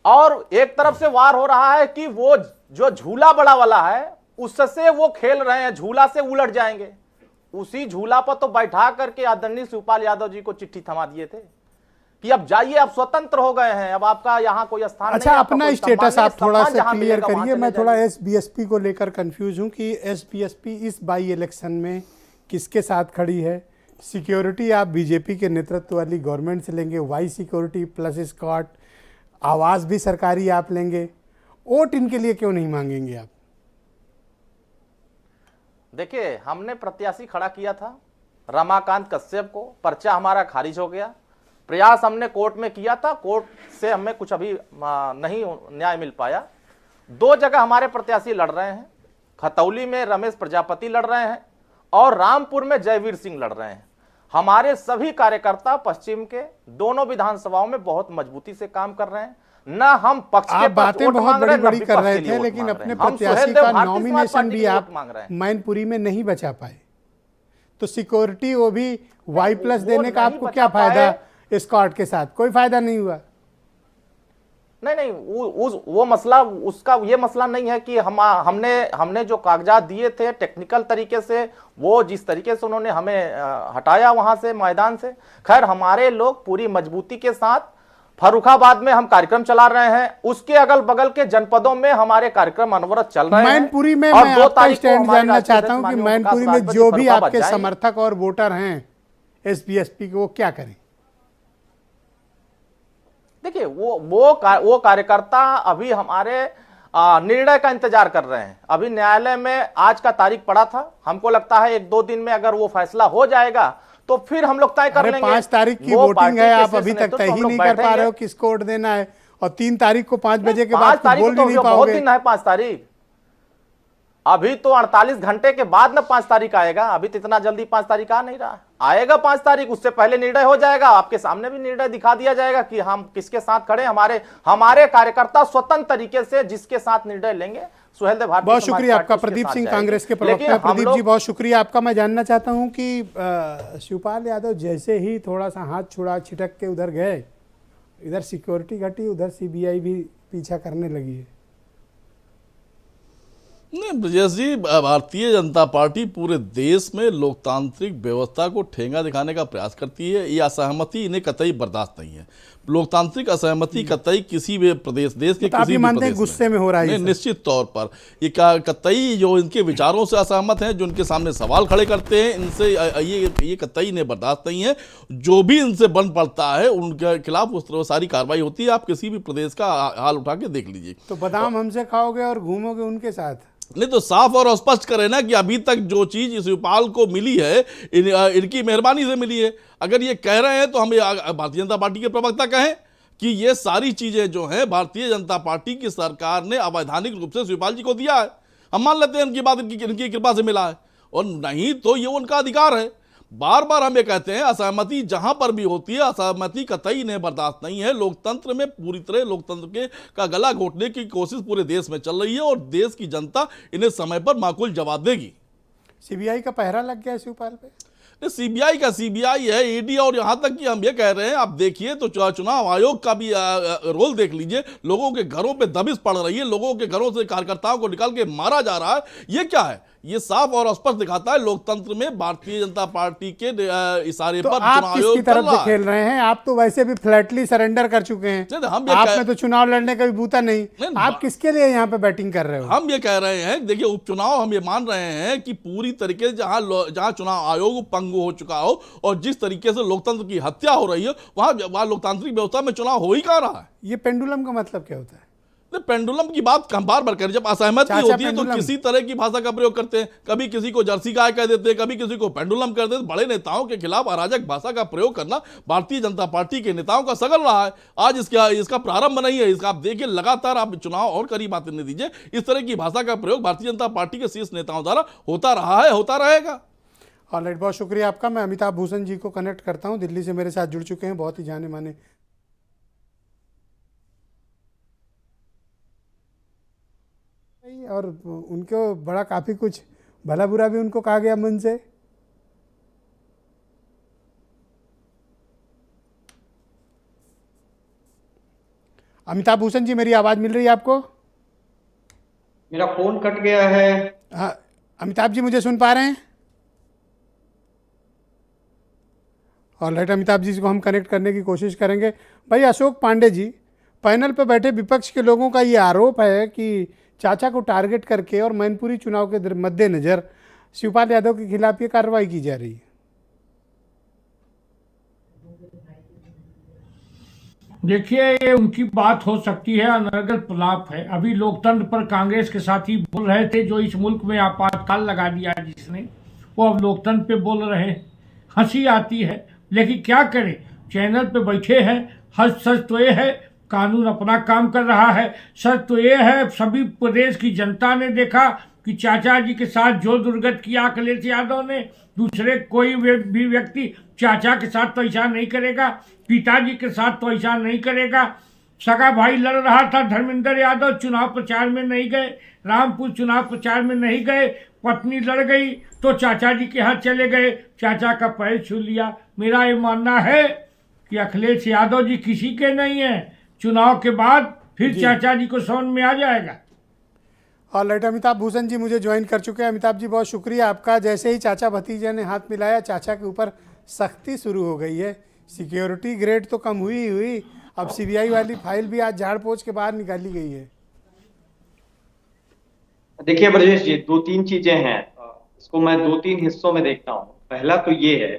और एक तरफ से वार हो रहा है कि वो जो झूला बड़ा वाला है उससे वो खेल रहे हैं, झूला से उलट जाएंगे। उसी झूला पर तो बैठा करके आदरणीय शिवपाल यादव जी को चिट्ठी थमा दिए थे कि अब जाइए, आप स्वतंत्र हो गए हैं, अब आपका यहाँ कोई स्थान अच्छा, नहीं, अपना स्टेटस आप थोड़ा सा क्लियर करिए। मैं थोड़ा एसबीएसपी को लेकर कंफ्यूज हूँ कि एसबीएसपी इस बाई इलेक्शन में किसके साथ खड़ी है। सिक्योरिटी आप बीजेपी के नेतृत्व वाली गवर्नमेंट से लेंगे, वाई सिक्योरिटी प्लस स्कॉट, आवाज़ भी सरकारी आप लेंगे, वोट इनके लिए क्यों नहीं मांगेंगे आप? देखिए, हमने प्रत्याशी खड़ा किया था रमाकांत कश्यप को, पर्चा हमारा खारिज हो गया। प्रयास हमने कोर्ट में किया था, कोर्ट से हमें कुछ अभी नहीं न्याय मिल पाया। 2 जगह हमारे प्रत्याशी लड़ रहे हैं, खतौली में रमेश प्रजापति लड़ रहे हैं और रामपुर में जयवीर सिंह लड़ रहे हैं। हमारे सभी कार्यकर्ता पश्चिम के दोनों विधानसभाओं में बहुत मजबूती से काम कर रहे हैं। न हम पक्ष के बातें बहुत बड़ी बड़ी कर रहे थे, लेकिन अपने प्रत्याशी का नॉमिनेशन भी आप मैनपुरी में नहीं बचा पाए, तो सिक्योरिटी वो भी वाई प्लस देने का आपको क्या फायदा? स्कॉट के साथ कोई फायदा नहीं हुआ। नहीं, वो मसला, उसका ये मसला नहीं है कि हमने जो कागजात दिए थे टेक्निकल तरीके से, वो जिस तरीके से उन्होंने हमें हटाया वहां से मैदान से, खैर हमारे लोग पूरी मजबूती के साथ फर्रुखाबाद में हम कार्यक्रम चला रहे हैं, उसके अगल बगल के जनपदों में हमारे कार्यक्रम अनवरत चल रहे हैं। मैनपुरी में मैं आपका स्टैंड जानना चाहता हूं कि मैनपुरी में जो भी आपके समर्थक और वोटर हैं एसबीएसपी के, वो क्या करें? देखिए, वो कार्यकर्ता अभी हमारे निर्णय का इंतजार कर रहे हैं। अभी न्यायालय में आज का तारीख पड़ा था, हमको लगता है 1-2 दिन में अगर वो फैसला हो जाएगा तो फिर हम लोग तय कर लेंगे। 5 तारीख की वोटिंग है, आप अभी तक तय ही नहीं कर पा रहे हो किसको वोट देना है, और 3 तारीख को 5 बजे के बाद बोल भी नहीं पाओगे। बहुत दिन है 5 तारीख, अभी तो 48 घंटे के बाद ना 5 तारीख आएगा। अभी तो इतना जल्दी 5 तारीख आ नहीं रहा, आएगा 5 तारीख, उससे पहले निर्णय हो जाएगा। आपके सामने भी निर्णय दिखा दिया जाएगा कि हम किसके साथ खड़े। हमारे कार्यकर्ता स्वतंत्र तरीके से जिसके साथ निर्णय लेंगे। सुहेल देव भारती, बहुत शुक्रिया आपका। प्रदीप सिंह कांग्रेस के प्रवक्ता। प्रदीप जी, बहुत शुक्रिया आपका। मैं जानना चाहता हूं कि शिवपाल यादव जैसे ही थोड़ा सा हाथ छुड़ा छिटक के उधर गए, इधर सिक्योरिटी घटी, उधर सीबीआई भी पीछा करने लगी है। नहीं ब्रजेश जी, भारतीय जनता पार्टी पूरे देश में लोकतांत्रिक व्यवस्था को ठेंगा दिखाने का प्रयास करती है। ये असहमति इन्हें कतई बर्दाश्त नहीं है। लोकतांत्रिक असहमति कतई किसी भी प्रदेश, देश के किसी भी प्रदेश गुस्से में हो रहा है, निश्चित तौर पर ये कतई जो इनके विचारों से असहमत हैं, जो इनके सामने सवाल खड़े करते हैं, इनसे ये कतई इन्हें बर्दाश्त नहीं है। जो भी इनसे बन पड़ता है उनके खिलाफ उस तरह सारी कार्रवाई होती है। आप किसी भी प्रदेश का हाल उठा के देख लीजिए। तो बादाम हमसे खाओगे और घूमोगे उनके साथ? नहीं तो साफ और स्पष्ट करें ना कि अभी तक जो चीज शिवपाल को मिली है इनकी मेहरबानी से मिली है। अगर ये कह रहे हैं तो हम भारतीय जनता पार्टी के प्रवक्ता कहें कि ये सारी चीजें जो हैं भारतीय जनता पार्टी की सरकार ने अवैधानिक रूप से शिवपाल जी को दिया है। हम मान लेते हैं उनकी बात इनकी कृपा से मिला है, और नहीं तो ये उनका अधिकार है। बार बार हम ये कहते हैं असहमति जहां पर भी होती है, असहमति कतई ने बर्दाश्त नहीं है। लोकतंत्र में पूरी तरह लोकतंत्र का गला घोटने की कोशिश पूरे देश में चल रही है और देश की जनता इन्हें समय पर माकूल जवाब देगी। सीबीआई का पहरा लग गया शिवपाल पे? सीबीआई का सीबीआई है, ईडी, और यहां तक कि हम ये कह रहे हैं, आप देखिए तो चुनाव आयोग का भी रोल देख लीजिए। लोगों के घरों पे दबिश पड़ रही है, लोगों के घरों से कार्यकर्ताओं को निकाल के मारा जा रहा है। ये क्या है? ये साफ और स्पष्ट दिखाता है लोकतंत्र में भारतीय जनता पार्टी के इशारे तो पर आप चुनाव किसकी आयोग तरफ से खेल रहे हैं? आप तो वैसे भी फ्लैटली सरेंडर कर चुके हैं। आप में तो चुनाव लड़ने का भी बूता नहीं। आप किसके लिए यहाँ पे बैटिंग कर रहे हो? हम ये कह रहे हैं, देखिए उपचुनाव हम ये मान रहे हैं कि पूरी तरीके से जहां चुनाव आयोग पंगु हो चुका हो और जिस तरीके से लोकतंत्र की हत्या हो रही है, वहां लोकतांत्रिक व्यवस्था में चुनाव हो ही कहाँ रहा है। ये पेंडुलम का मतलब क्या होता है? पेंडुलम की बात हम बार बार करें। जब असहमति होती है तो किसी तरह की भाषा का प्रयोग करते हैं। कभी किसी को जर्सी गाय कह देते हैं, कभी किसी को पेंडुलम कर देते हैं। बड़े नेताओं के खिलाफ अराजक भाषा का प्रयोग करना भारतीय जनता पार्टी के नेताओं का सगल रहा है। आज इसका प्रारंभ नहीं है। इसका आप देखिए, लगातार आप चुनाव और करीब आते नहीं दीजिए, इस तरह की भाषा का प्रयोग भारतीय जनता पार्टी के शीर्ष नेताओं द्वारा होता रहा है, होता रहेगा। ऑलराइट, बहुत शुक्रिया आपका। मैं अमिताभ भूषण जी को कनेक्ट करता हूँ, दिल्ली से मेरे साथ जुड़ चुके हैं, बहुत ही जाने माने और उनको बड़ा काफी कुछ भला बुरा भी उनको कहा गया मन से। अमिताभ भूषण जी, मेरी आवाज मिल रही है आपको? मेरा फोन कट गया है। हाँ अमिताभ जी, मुझे सुन पा रहे हैं? ऑलराइट, अमिताभ जी को हम कनेक्ट करने की कोशिश करेंगे। भाई अशोक पांडे जी, पैनल पर बैठे विपक्ष के लोगों का ये आरोप है कि चाचा को टारगेट करके और मैनपुरी चुनाव के मद्देनजर शिवपाल यादव के खिलाफ ये कार्रवाई की जा रही है। देखिए, ये उनकी बात हो सकती है, अनर्गल प्रलाप है। अभी लोकतंत्र पर कांग्रेस के साथी बोल रहे थे, जो इस मुल्क में आपातकाल लगा दिया जिसने, वो अब लोकतंत्र पे बोल रहे हैं। हंसी आती है, लेकिन क्या करें, चैनल पे बैठे हैं। सच तो ये है, कानून अपना काम कर रहा है। सच तो ये है, सभी प्रदेश की जनता ने देखा कि चाचा जी के साथ जो दुर्गत किया अखिलेश यादव ने, दूसरे कोई भी व्यक्ति चाचा के साथ तो ऐसा नहीं करेगा, पिताजी के साथ तो ऐसा नहीं करेगा। सगा भाई लड़ रहा था धर्मेंद्र यादव, चुनाव प्रचार में नहीं गए, रामपुर चुनाव प्रचार में नहीं गए, पत्नी लड़ गई तो चाचा जी के हाथ चले गए, चाचा का पैर छू लिया। मेरा ये मानना है कि अखिलेश यादव जी किसी के नहीं है। चुनाव के बाद फिर चाचा जी को समझ में आ जाएगा। ऑलराइट, अमिताभ भूषण जी मुझे ज्वाइन कर चुके हैं। अमिताभ जी, बहुत शुक्रिया आपका। जैसे ही चाचा भतीजे ने हाथ मिलाया, चाचा के ऊपर सख्ती शुरू हो गई है। सिक्योरिटी ग्रेड तो कम हुई, अब सीबीआई वाली फाइल भी आज झाड़ पोंछ के बाहर निकाली गई है। देखिए ब्रजेश जी, दो तीन चीजें हैं, इसको मैं दो तीन हिस्सों में देखता हूँ। पहला तो ये है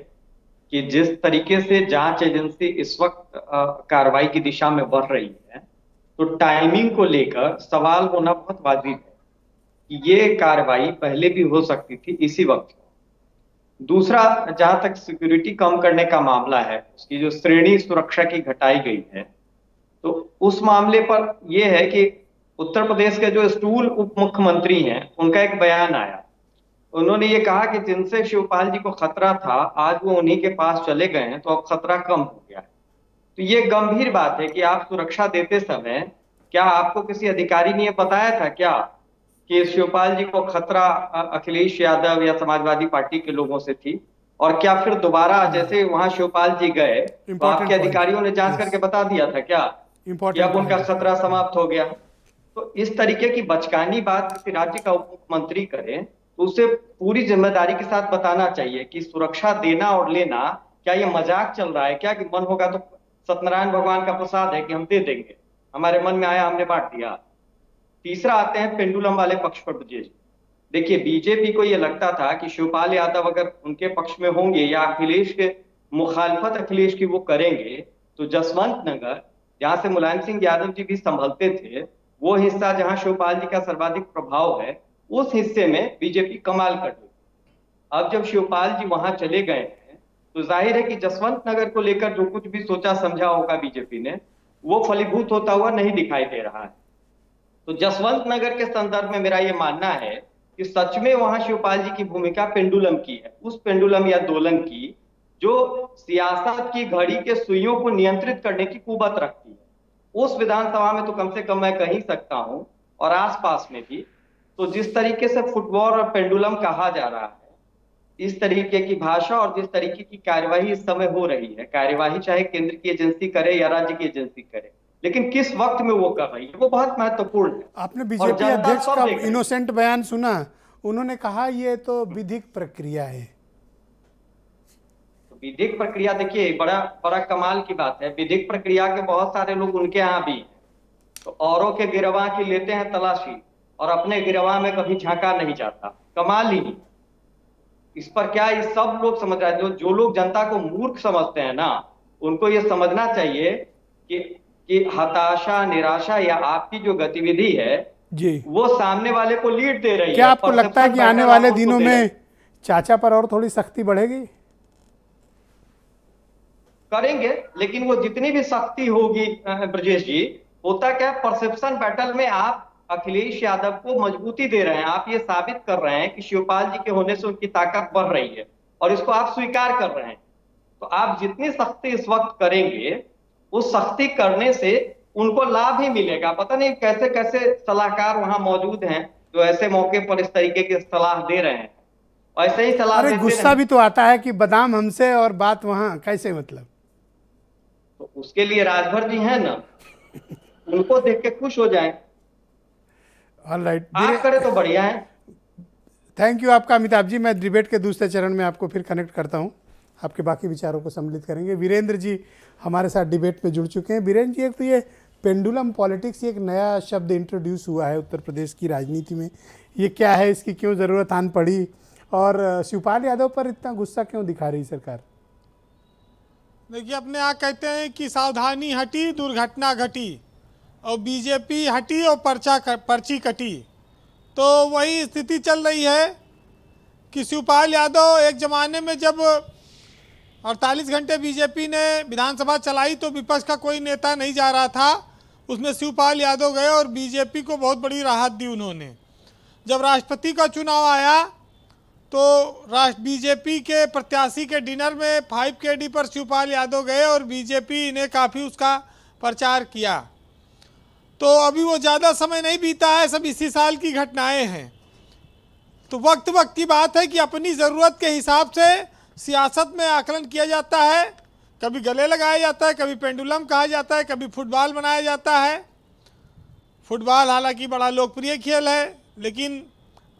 कि जिस तरीके से जांच एजेंसी इस वक्त कार्रवाई की दिशा में बढ़ रही है, तो टाइमिंग को लेकर सवाल होना बहुत वाजिब है कि ये कार्रवाई पहले भी हो सकती थी इसी वक्त। दूसरा, जहां तक सिक्योरिटी कम करने का मामला है, उसकी जो श्रेणी सुरक्षा की घटाई गई है, तो उस मामले पर यह है कि उत्तर प्रदेश के जो स्टूल उप मुख्यमंत्री हैं, उनका एक बयान आया। उन्होंने ये कहा कि जिनसे शिवपाल जी को खतरा था, आज वो उन्हीं के पास चले गए हैं, तो अब खतरा कम हो गया है। तो ये गंभीर बात है कि आप सुरक्षा देते समय क्या आपको किसी अधिकारी ने बताया था क्या कि शिवपाल जी को खतरा अखिलेश यादव या समाजवादी पार्टी के लोगों से थी? और क्या फिर दोबारा जैसे वहां शिवपाल जी गए तो आपके अधिकारियों ने जांच करके बता दिया था क्या कि अब उनका खतरा समाप्त हो गया? तो इस तरीके की बचकानी बात किसी राज्य का उप मुख्यमंत्री करे तो उसे पूरी जिम्मेदारी के साथ बताना चाहिए कि सुरक्षा देना और लेना क्या ये मजाक चल रहा है क्या, कि मन होगा तो सत्यनारायण भगवान का प्रसाद है कि हम दे देंगे, हमारे मन में आया हमने बांट दिया। तीसरा आते हैं पेंडुलम वाले पक्ष पर ब्रजेश। देखिए बीजेपी को ये लगता था कि शिवपाल यादव अगर उनके पक्ष में होंगे या अखिलेश के मुखालफत अखिलेश की वो करेंगे तो जसवंत नगर जहां से मुलायम सिंह यादव जी भी संभलते थे, वो हिस्सा जहां शिवपाल जी का सर्वाधिक प्रभाव है, उस हिस्से में बीजेपी कमाल कर दी। अब जब शिवपाल जी वहां चले गए हैं तो जाहिर है कि जसवंत नगर को लेकर जो कुछ भी सोचा समझा होगा बीजेपी ने वो फलीभूत होता हुआ नहीं दिखाई दे रहा है। तो जसवंत नगर के संदर्भ में मेरा ये मानना है कि सच में वहां शिवपाल जी की भूमिका पेंडुलम की है, उस पेंडुलम या दोलन की जो सियासत की घड़ी के सुइयों को नियंत्रित करने की कुवत रखती है। उस विधानसभा में तो कम से कम मैं कह ही सकता हूं और आसपास में भी, तो जिस तरीके से फुटबॉल और पेंडुलम कहा जा रहा है, इस तरीके की भाषा और जिस तरीके की कार्यवाही इस समय हो रही है, कार्यवाही चाहे केंद्र की एजेंसी करे या राज्य की एजेंसी करे, लेकिन किस वक्त में वो कर रही है वो बहुत महत्वपूर्ण है। आपने बीजेपी अध्यक्ष का इनोसेंट बयान सुना, उन्होंने कहा ये तो विधिक प्रक्रिया है। विधिक प्रक्रिया देखिए बड़ा कमाल की बात है, विधिक प्रक्रिया के बहुत सारे लोग उनके यहाँ भी हैं, तो औरों के गिरवा की लेते हैं तलाशी और अपने गिरवा में कभी झांका नहीं जाता, कमाल ही। इस पर क्या ये सब लोग समझ रहे हैं, जो लोग जनता को मूर्ख समझते हैं ना, उनको ये समझना चाहिए कि हताशा निराशा या आपकी जो गतिविधि है जी वो सामने वाले को लीड दे रही है। क्या आपको लगता है कि आने वाले दिनों में चाचा पर और थोड़ी सख्ती बढ़ेगी? करेंगे, लेकिन वो जितनी भी सख्ती होगी ब्रजेश जी, होता क्या परसेप्शन बैटल में आप अखिलेश यादव को मजबूती दे रहे हैं, आप ये साबित कर रहे हैं कि शिवपाल जी के होने से उनकी ताकत बढ़ रही है और इसको आप स्वीकार कर रहे हैं। तो आप जितनी सख्ती इस वक्त करेंगे उस सख्ती करने से उनको लाभ ही मिलेगा। पता नहीं कैसे कैसे सलाहकार वहां मौजूद हैं जो ऐसे मौके पर इस तरीके की सलाह दे रहे हैं, ऐसे ही सलाह देते गुस्सा भी तो आता है कि बादाम हमसे और बात वहां, कैसे मतलब? तो उसके लिए राजभर जी हैं ना, उनको देख के खुश हो जाएं। ऑलराइट, आप करें तो बढ़िया है। थैंक यू आपका अमिताभ जी। मैं डिबेट के दूसरे चरण में आपको फिर कनेक्ट करता हूं, आपके बाकी विचारों को सम्मिलित करेंगे। वीरेंद्र जी हमारे साथ डिबेट में जुड़ चुके हैं। वीरेंद्र जी, एक तो ये पेंडुलम पॉलिटिक्स, एक नया शब्द इंट्रोड्यूस हुआ है उत्तर प्रदेश की राजनीति में, ये क्या है, इसकी क्यों ज़रूरत आन पड़ी और शिवपाल यादव पर इतना गुस्सा क्यों दिखा रही सरकार? देखिए, अपने यहाँ कहते हैं कि सावधानी हटी दुर्घटना घटी, और बीजेपी हटी और पर्ची कटी। तो वही स्थिति चल रही है कि शिवपाल यादव एक ज़माने में जब 48 घंटे बीजेपी ने विधानसभा चलाई तो विपक्ष का कोई नेता नहीं जा रहा था, उसमें शिवपाल यादव गए और बीजेपी को बहुत बड़ी राहत दी उन्होंने। जब राष्ट्रपति का चुनाव आया तो बीजेपी के प्रत्याशी के डिनर में 5 KD पर शिवपाल यादव गए और बीजेपी ने काफ़ी उसका प्रचार किया। तो अभी वो ज़्यादा समय नहीं बीता है, सब इसी साल की घटनाएं हैं। तो वक्त की बात है कि अपनी ज़रूरत के हिसाब से सियासत में आकलन किया जाता है, कभी गले लगाया जाता है, कभी पेंडुलम कहा जाता है, कभी फुटबॉल बनाया जाता है। फुटबॉल हालांकि बड़ा लोकप्रिय खेल है, लेकिन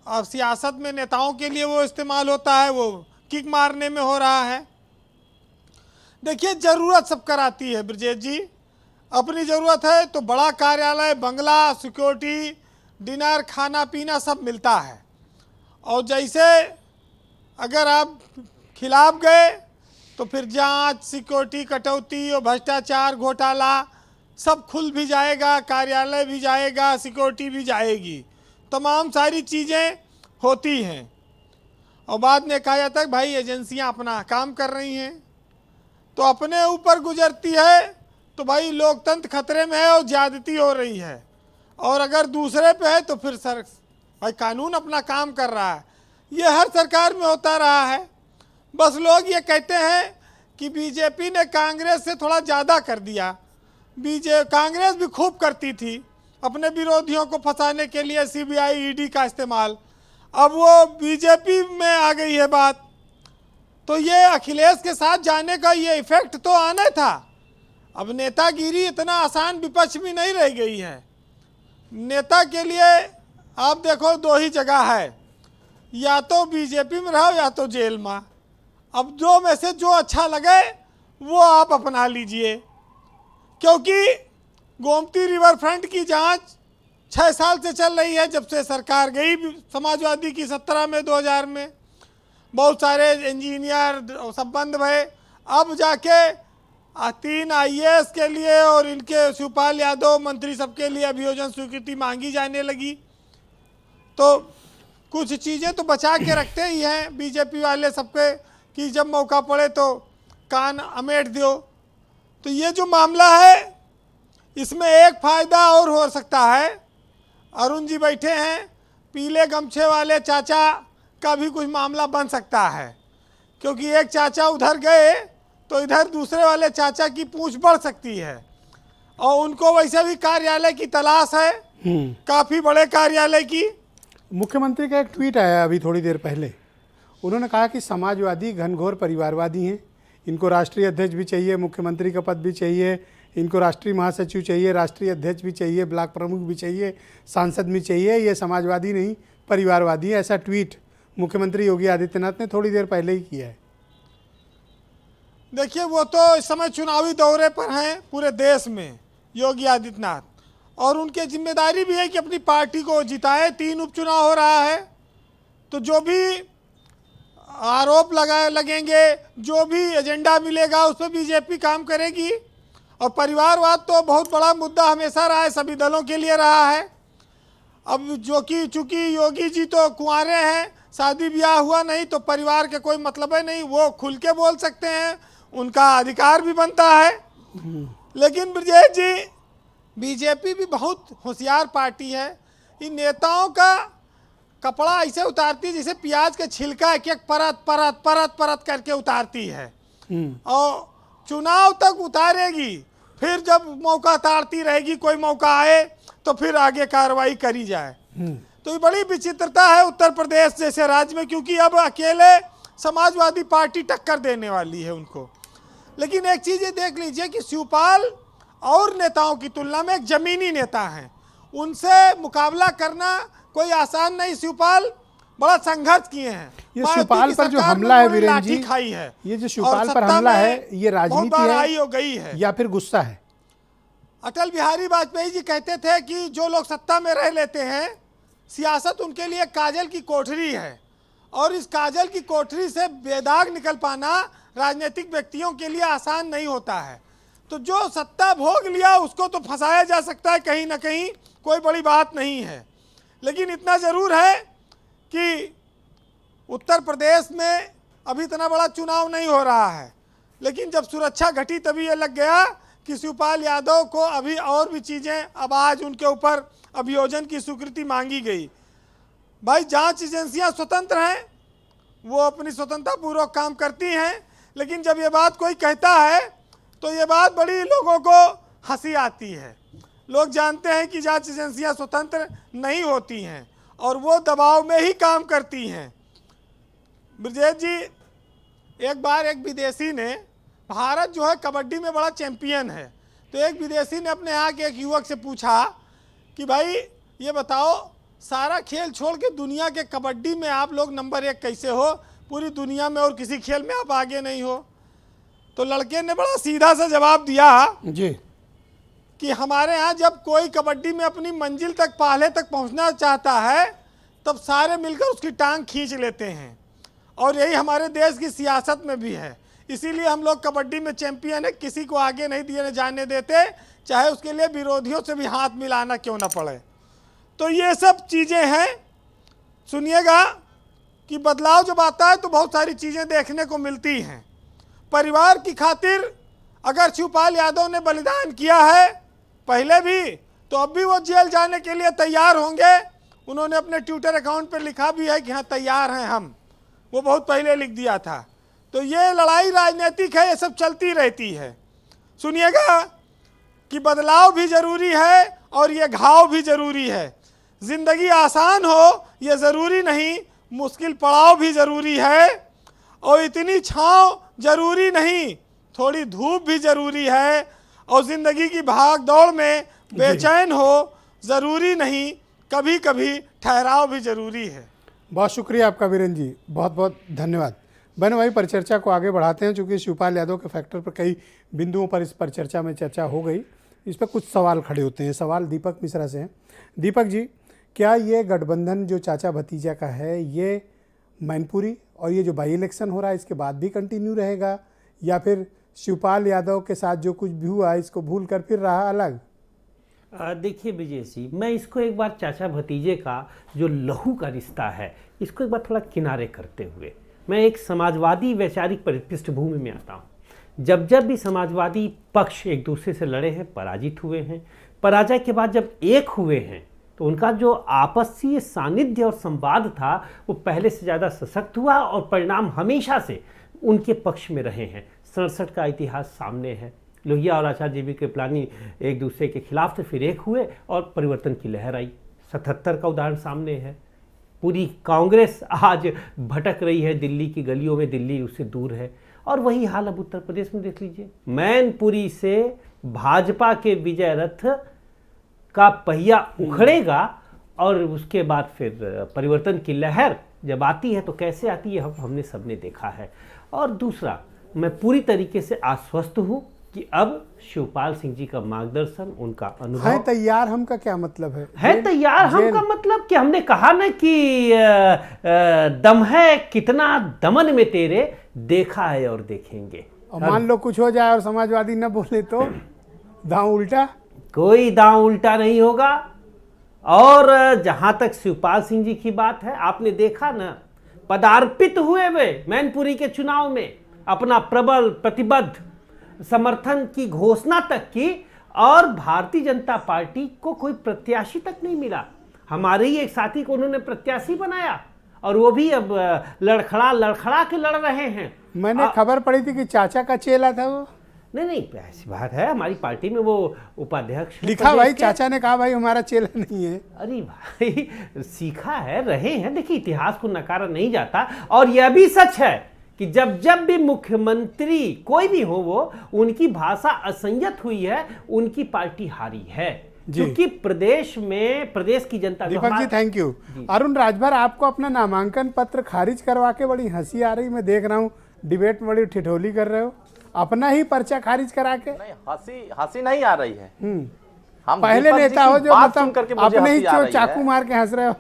अब सियासत में नेताओं के लिए वो इस्तेमाल होता है, वो किक मारने में हो रहा है। देखिए, ज़रूरत सब कराती है ब्रजेश जी। अपनी ज़रूरत है तो बड़ा कार्यालय, बंगला, सिक्योरिटी, डिनर, खाना पीना सब मिलता है। और जैसे अगर आप खिलाफ गए तो फिर जांच, सिक्योरिटी कटौती और भ्रष्टाचार घोटाला सब खुल भी जाएगा, कार्यालय भी जाएगा, सिक्योरिटी भी जाएगी, तमाम सारी चीज़ें होती हैं। और बाद में कहा जाता है कि भाई एजेंसियां अपना काम कर रही हैं, तो अपने ऊपर गुजरती है तो भाई लोकतंत्र खतरे में है और ज़्यादती हो रही है, और अगर दूसरे पे है तो फिर भाई कानून अपना काम कर रहा है। ये हर सरकार में होता रहा है। बस लोग ये कहते हैं कि बीजेपी ने कांग्रेस से थोड़ा ज़्यादा कर दिया। कांग्रेस भी खूब करती थी अपने विरोधियों को फंसाने के लिए CBI ED का इस्तेमाल, अब वो बीजेपी में आ गई है बात। तो ये अखिलेश के साथ जाने का ये इफेक्ट तो आना था। अब नेतागिरी इतना आसान विपक्ष में नहीं रह गई है। नेता के लिए आप देखो दो ही जगह है, या तो बीजेपी में रहो या तो जेल में। अब दो में से जो अच्छा लगे वो आप अपना लीजिए, क्योंकि गोमती रिवर फ्रंट की जांच 6 साल से चल रही है, जब से सरकार गई समाजवादी की 17 में 2000 में। बहुत सारे इंजीनियर सब बंद भये। अब जाके 3 IAS के लिए और इनके शिवपाल यादव मंत्री सबके लिए अभियोजन स्वीकृति मांगी जाने लगी। तो कुछ चीज़ें तो बचा के रखते ही हैं बीजेपी वाले सबके, कि जब मौका पड़े तो कान अमेट दो। तो ये जो मामला है इसमें एक फ़ायदा और हो सकता है। अरुण जी बैठे हैं, पीले गमछे वाले चाचा का भी कुछ मामला बन सकता है, क्योंकि एक चाचा उधर गए तो इधर दूसरे वाले चाचा की पूंछ बढ़ सकती है, और उनको वैसे भी कार्यालय की तलाश है, काफ़ी बड़े कार्यालय की। मुख्यमंत्री का एक ट्वीट आया अभी थोड़ी देर पहले। उन्होंने कहा कि समाजवादी घनघोर परिवारवादी हैं, इनको राष्ट्रीय अध्यक्ष भी चाहिए, मुख्यमंत्री का पद भी चाहिए, इनको राष्ट्रीय महासचिव चाहिए, राष्ट्रीय अध्यक्ष भी चाहिए, ब्लॉक प्रमुख भी चाहिए, सांसद भी चाहिए। ये समाजवादी नहीं परिवारवादी है। ऐसा ट्वीट मुख्यमंत्री योगी आदित्यनाथ ने थोड़ी देर पहले ही किया है। देखिए, वो तो इस समय चुनावी दौरे पर हैं पूरे देश में योगी आदित्यनाथ, और उनके जिम्मेदारी भी है कि अपनी पार्टी को जिताए। 3 उपचुनाव हो रहा है, तो जो भी आरोप लगेंगे, जो भी एजेंडा मिलेगा उस पर बीजेपी काम करेगी। और परिवारवाद तो बहुत बड़ा मुद्दा हमेशा रहा है, सभी दलों के लिए रहा है। अब जो कि चूँकि योगी जी तो कुंवारे हैं, शादी ब्याह हुआ नहीं, तो परिवार के कोई मतलब है नहीं, वो खुल के बोल सकते हैं, उनका अधिकार भी बनता है। लेकिन ब्रजेश जी, बीजेपी भी बहुत होशियार पार्टी है। इन नेताओं का कपड़ा ऐसे उतारती है जैसे प्याज का छिलका, एक एक परत परत परत परत करके उतारती है, और चुनाव तक उतारेगी, फिर जब मौका ताड़ती रहेगी, कोई मौका आए तो फिर आगे कार्रवाई करी जाए। तो ये बड़ी विचित्रता है उत्तर प्रदेश जैसे राज्य में, क्योंकि अब अकेले समाजवादी पार्टी टक्कर देने वाली है उनको। लेकिन एक चीज़ ये देख लीजिए कि शिवपाल और नेताओं की तुलना में एक जमीनी नेता हैं, उनसे मुकाबला करना कोई आसान नहीं। शिवपाल बड़ा संघर्ष किए हैं। ये शिवपाल पर जो हमला है वीरेंद्र जी, खाई है, ये जो शिवपाल पर हमला है, ये राजनीति आई हो गई है या फिर गुस्सा है? अटल बिहारी वाजपेयी जी कहते थे कि जो लोग सत्ता में रह लेते हैं, सियासत उनके लिए काजल की कोठरी है, और इस काजल की कोठरी से बेदाग निकल पाना राजनीतिक व्यक्तियों के लिए आसान नहीं होता है। तो जो सत्ता भोग लिया उसको तो फंसाया जा सकता है कहीं ना कहीं, कोई बड़ी बात नहीं है। लेकिन इतना ज़रूर है कि उत्तर प्रदेश में अभी इतना बड़ा चुनाव नहीं हो रहा है, लेकिन जब सुरक्षा घटी तभी ये लग गया कि शिवपाल यादव को अभी और भी चीज़ें, अब आज उनके ऊपर अभियोजन की स्वीकृति मांगी गई। भाई, जांच एजेंसियां स्वतंत्र हैं, वो अपनी स्वतंत्रता पूर्वक काम करती हैं, लेकिन जब ये बात कोई कहता है तो ये बात बड़ी लोगों को हंसी आती है। लोग जानते हैं कि जांच एजेंसियां स्वतंत्र नहीं होती हैं और वो दबाव में ही काम करती हैं। ब्रजेश जी, एक बार एक विदेशी ने, भारत जो है कबड्डी में बड़ा चैंपियन है, तो एक विदेशी ने अपने यहाँ के एक युवक से पूछा कि भाई ये बताओ, सारा खेल छोड़ के दुनिया के कबड्डी में आप लोग नंबर 1 कैसे हो? पूरी दुनिया में और किसी खेल में आप आगे नहीं हो। तो लड़के ने बड़ा सीधा सा जवाब दिया जी कि हमारे यहाँ जब कोई कबड्डी में अपनी मंजिल तक, पहले तक पहुँचना चाहता है, तब सारे मिलकर उसकी टांग खींच लेते हैं, और यही हमारे देश की सियासत में भी है। इसीलिए हम लोग कबड्डी में चैंपियन है, किसी को आगे नहीं दिए जाने देते, चाहे उसके लिए विरोधियों से भी हाथ मिलाना क्यों ना पड़े। तो ये सब चीज़ें हैं। सुनिएगा कि बदलाव जब आता है तो बहुत सारी चीज़ें देखने को मिलती हैं। परिवार की खातिर अगर शिवपाल यादव ने बलिदान किया है पहले भी, तो अब भी वो जेल जाने के लिए तैयार होंगे। उन्होंने अपने ट्विटर अकाउंट पर लिखा भी है कि हाँ तैयार हैं हम, वो बहुत पहले लिख दिया था। तो ये लड़ाई राजनीतिक है, ये सब चलती रहती है। सुनिएगा कि बदलाव भी ज़रूरी है और ये घाव भी ज़रूरी है। ज़िंदगी आसान हो ये ज़रूरी नहीं, मुश्किल पड़ाव भी ज़रूरी है, और इतनी छाँव ज़रूरी नहीं, थोड़ी धूप भी ज़रूरी है। और ज़िंदगी की भाग दौड़ में बेचैन हो, ज़रूरी नहीं, कभी कभी ठहराव भी ज़रूरी है। बहुत शुक्रिया आपका वीरेंद्र जी, बहुत बहुत धन्यवाद। बहनों भाई, परिचर्चा को आगे बढ़ाते हैं, चूँकि शिवपाल यादव के फैक्टर पर कई बिंदुओं पर इस परिचर्चा में चर्चा हो गई। इस पर कुछ सवाल खड़े होते हैं। सवाल दीपक मिश्रा से हैं। दीपक जी, क्या ये गठबंधन जो चाचा भतीजा का है, ये मैनपुरी और ये जो बाई इलेक्शन हो रहा है इसके बाद भी कंटिन्यू रहेगा, या फिर शिवपाल यादव के साथ जो कुछ भी हुआ इसको भूल कर फिर रहा अलग? देखिए विजय जी, मैं इसको एक बार चाचा भतीजे का जो लहू का रिश्ता है इसको एक बार थोड़ा किनारे करते हुए मैं एक समाजवादी वैचारिक पृष्ठभूमि में आता हूँ। जब जब भी समाजवादी पक्ष एक दूसरे से लड़े हैं, पराजित हुए हैं, पराजय के बाद जब एक हुए हैं तो उनका जो आपसी सानिध्य और संवाद था वो पहले से ज़्यादा सशक्त हुआ और परिणाम हमेशा से उनके पक्ष में रहे हैं। 67 का इतिहास सामने है। लोहिया और आचार्य जी के प्लानी एक दूसरे के खिलाफ थे, फिर एक हुए और परिवर्तन की लहर आई। 77 का उदाहरण सामने है। पूरी कांग्रेस आज भटक रही है दिल्ली की गलियों में, दिल्ली उससे दूर है। और वही हाल अब उत्तर प्रदेश में देख लीजिए। मैनपुरी से भाजपा के विजय रथ का पहिया उखड़ेगा और उसके बाद फिर परिवर्तन की लहर जब आती है तो कैसे आती है हमने सबने देखा है। और दूसरा, मैं पूरी तरीके से आश्वस्त हूँ कि अब शिवपाल सिंह जी का मार्गदर्शन, उनका अनुभव है तैयार हम का क्या मतलब है तैयार हम का मतलब कि हमने कहा ना कि दम है कितना दमन में तेरे, देखा है और देखेंगे। और मान लो कुछ हो जाए और समाजवादी न बोले तो दांव उल्टा? कोई दांव उल्टा नहीं होगा। और जहां तक शिवपाल सिंह जी की बात है, आपने देखा ना, पदार्पित हुए वे मैनपुरी के चुनाव में, अपना प्रबल प्रतिबद्ध समर्थन की घोषणा तक की और भारतीय जनता पार्टी को कोई प्रत्याशी तक नहीं मिला। हमारे ही एक साथी को उन्होंने प्रत्याशी बनाया और वो भी अब लड़खड़ा के लड़ रहे हैं। मैंने खबर पड़ी थी कि चाचा का चेला था वो। नहीं, ऐसी बात है, हमारी पार्टी में वो उपाध्यक्ष लिखा भाई, चाचा ने कहा भाई हमारा चेला नहीं है। अरे भाई, सीखा है, रहे हैं। देखिए, इतिहास को नकारा नहीं जाता। और यह भी सच है कि जब जब भी मुख्यमंत्री कोई भी हो, वो उनकी भाषा असंयत हुई है, उनकी पार्टी हारी है। क्योंकि प्रदेश में प्रदेश की जनता। Deepak ji thank you. अरुण राजभर, आपको अपना नामांकन पत्र खारिज करवा के बड़ी हंसी आ रही, मैं देख रहा हूँ डिबेट में बड़ी ठिठोली कर रहे हो। अपना ही पर्चा खारिज करा के? नहीं, हंसी नहीं आ रही है। हम पहले नेता हो जो मतलब अपने ही चाकू मार के हंस रहे हो।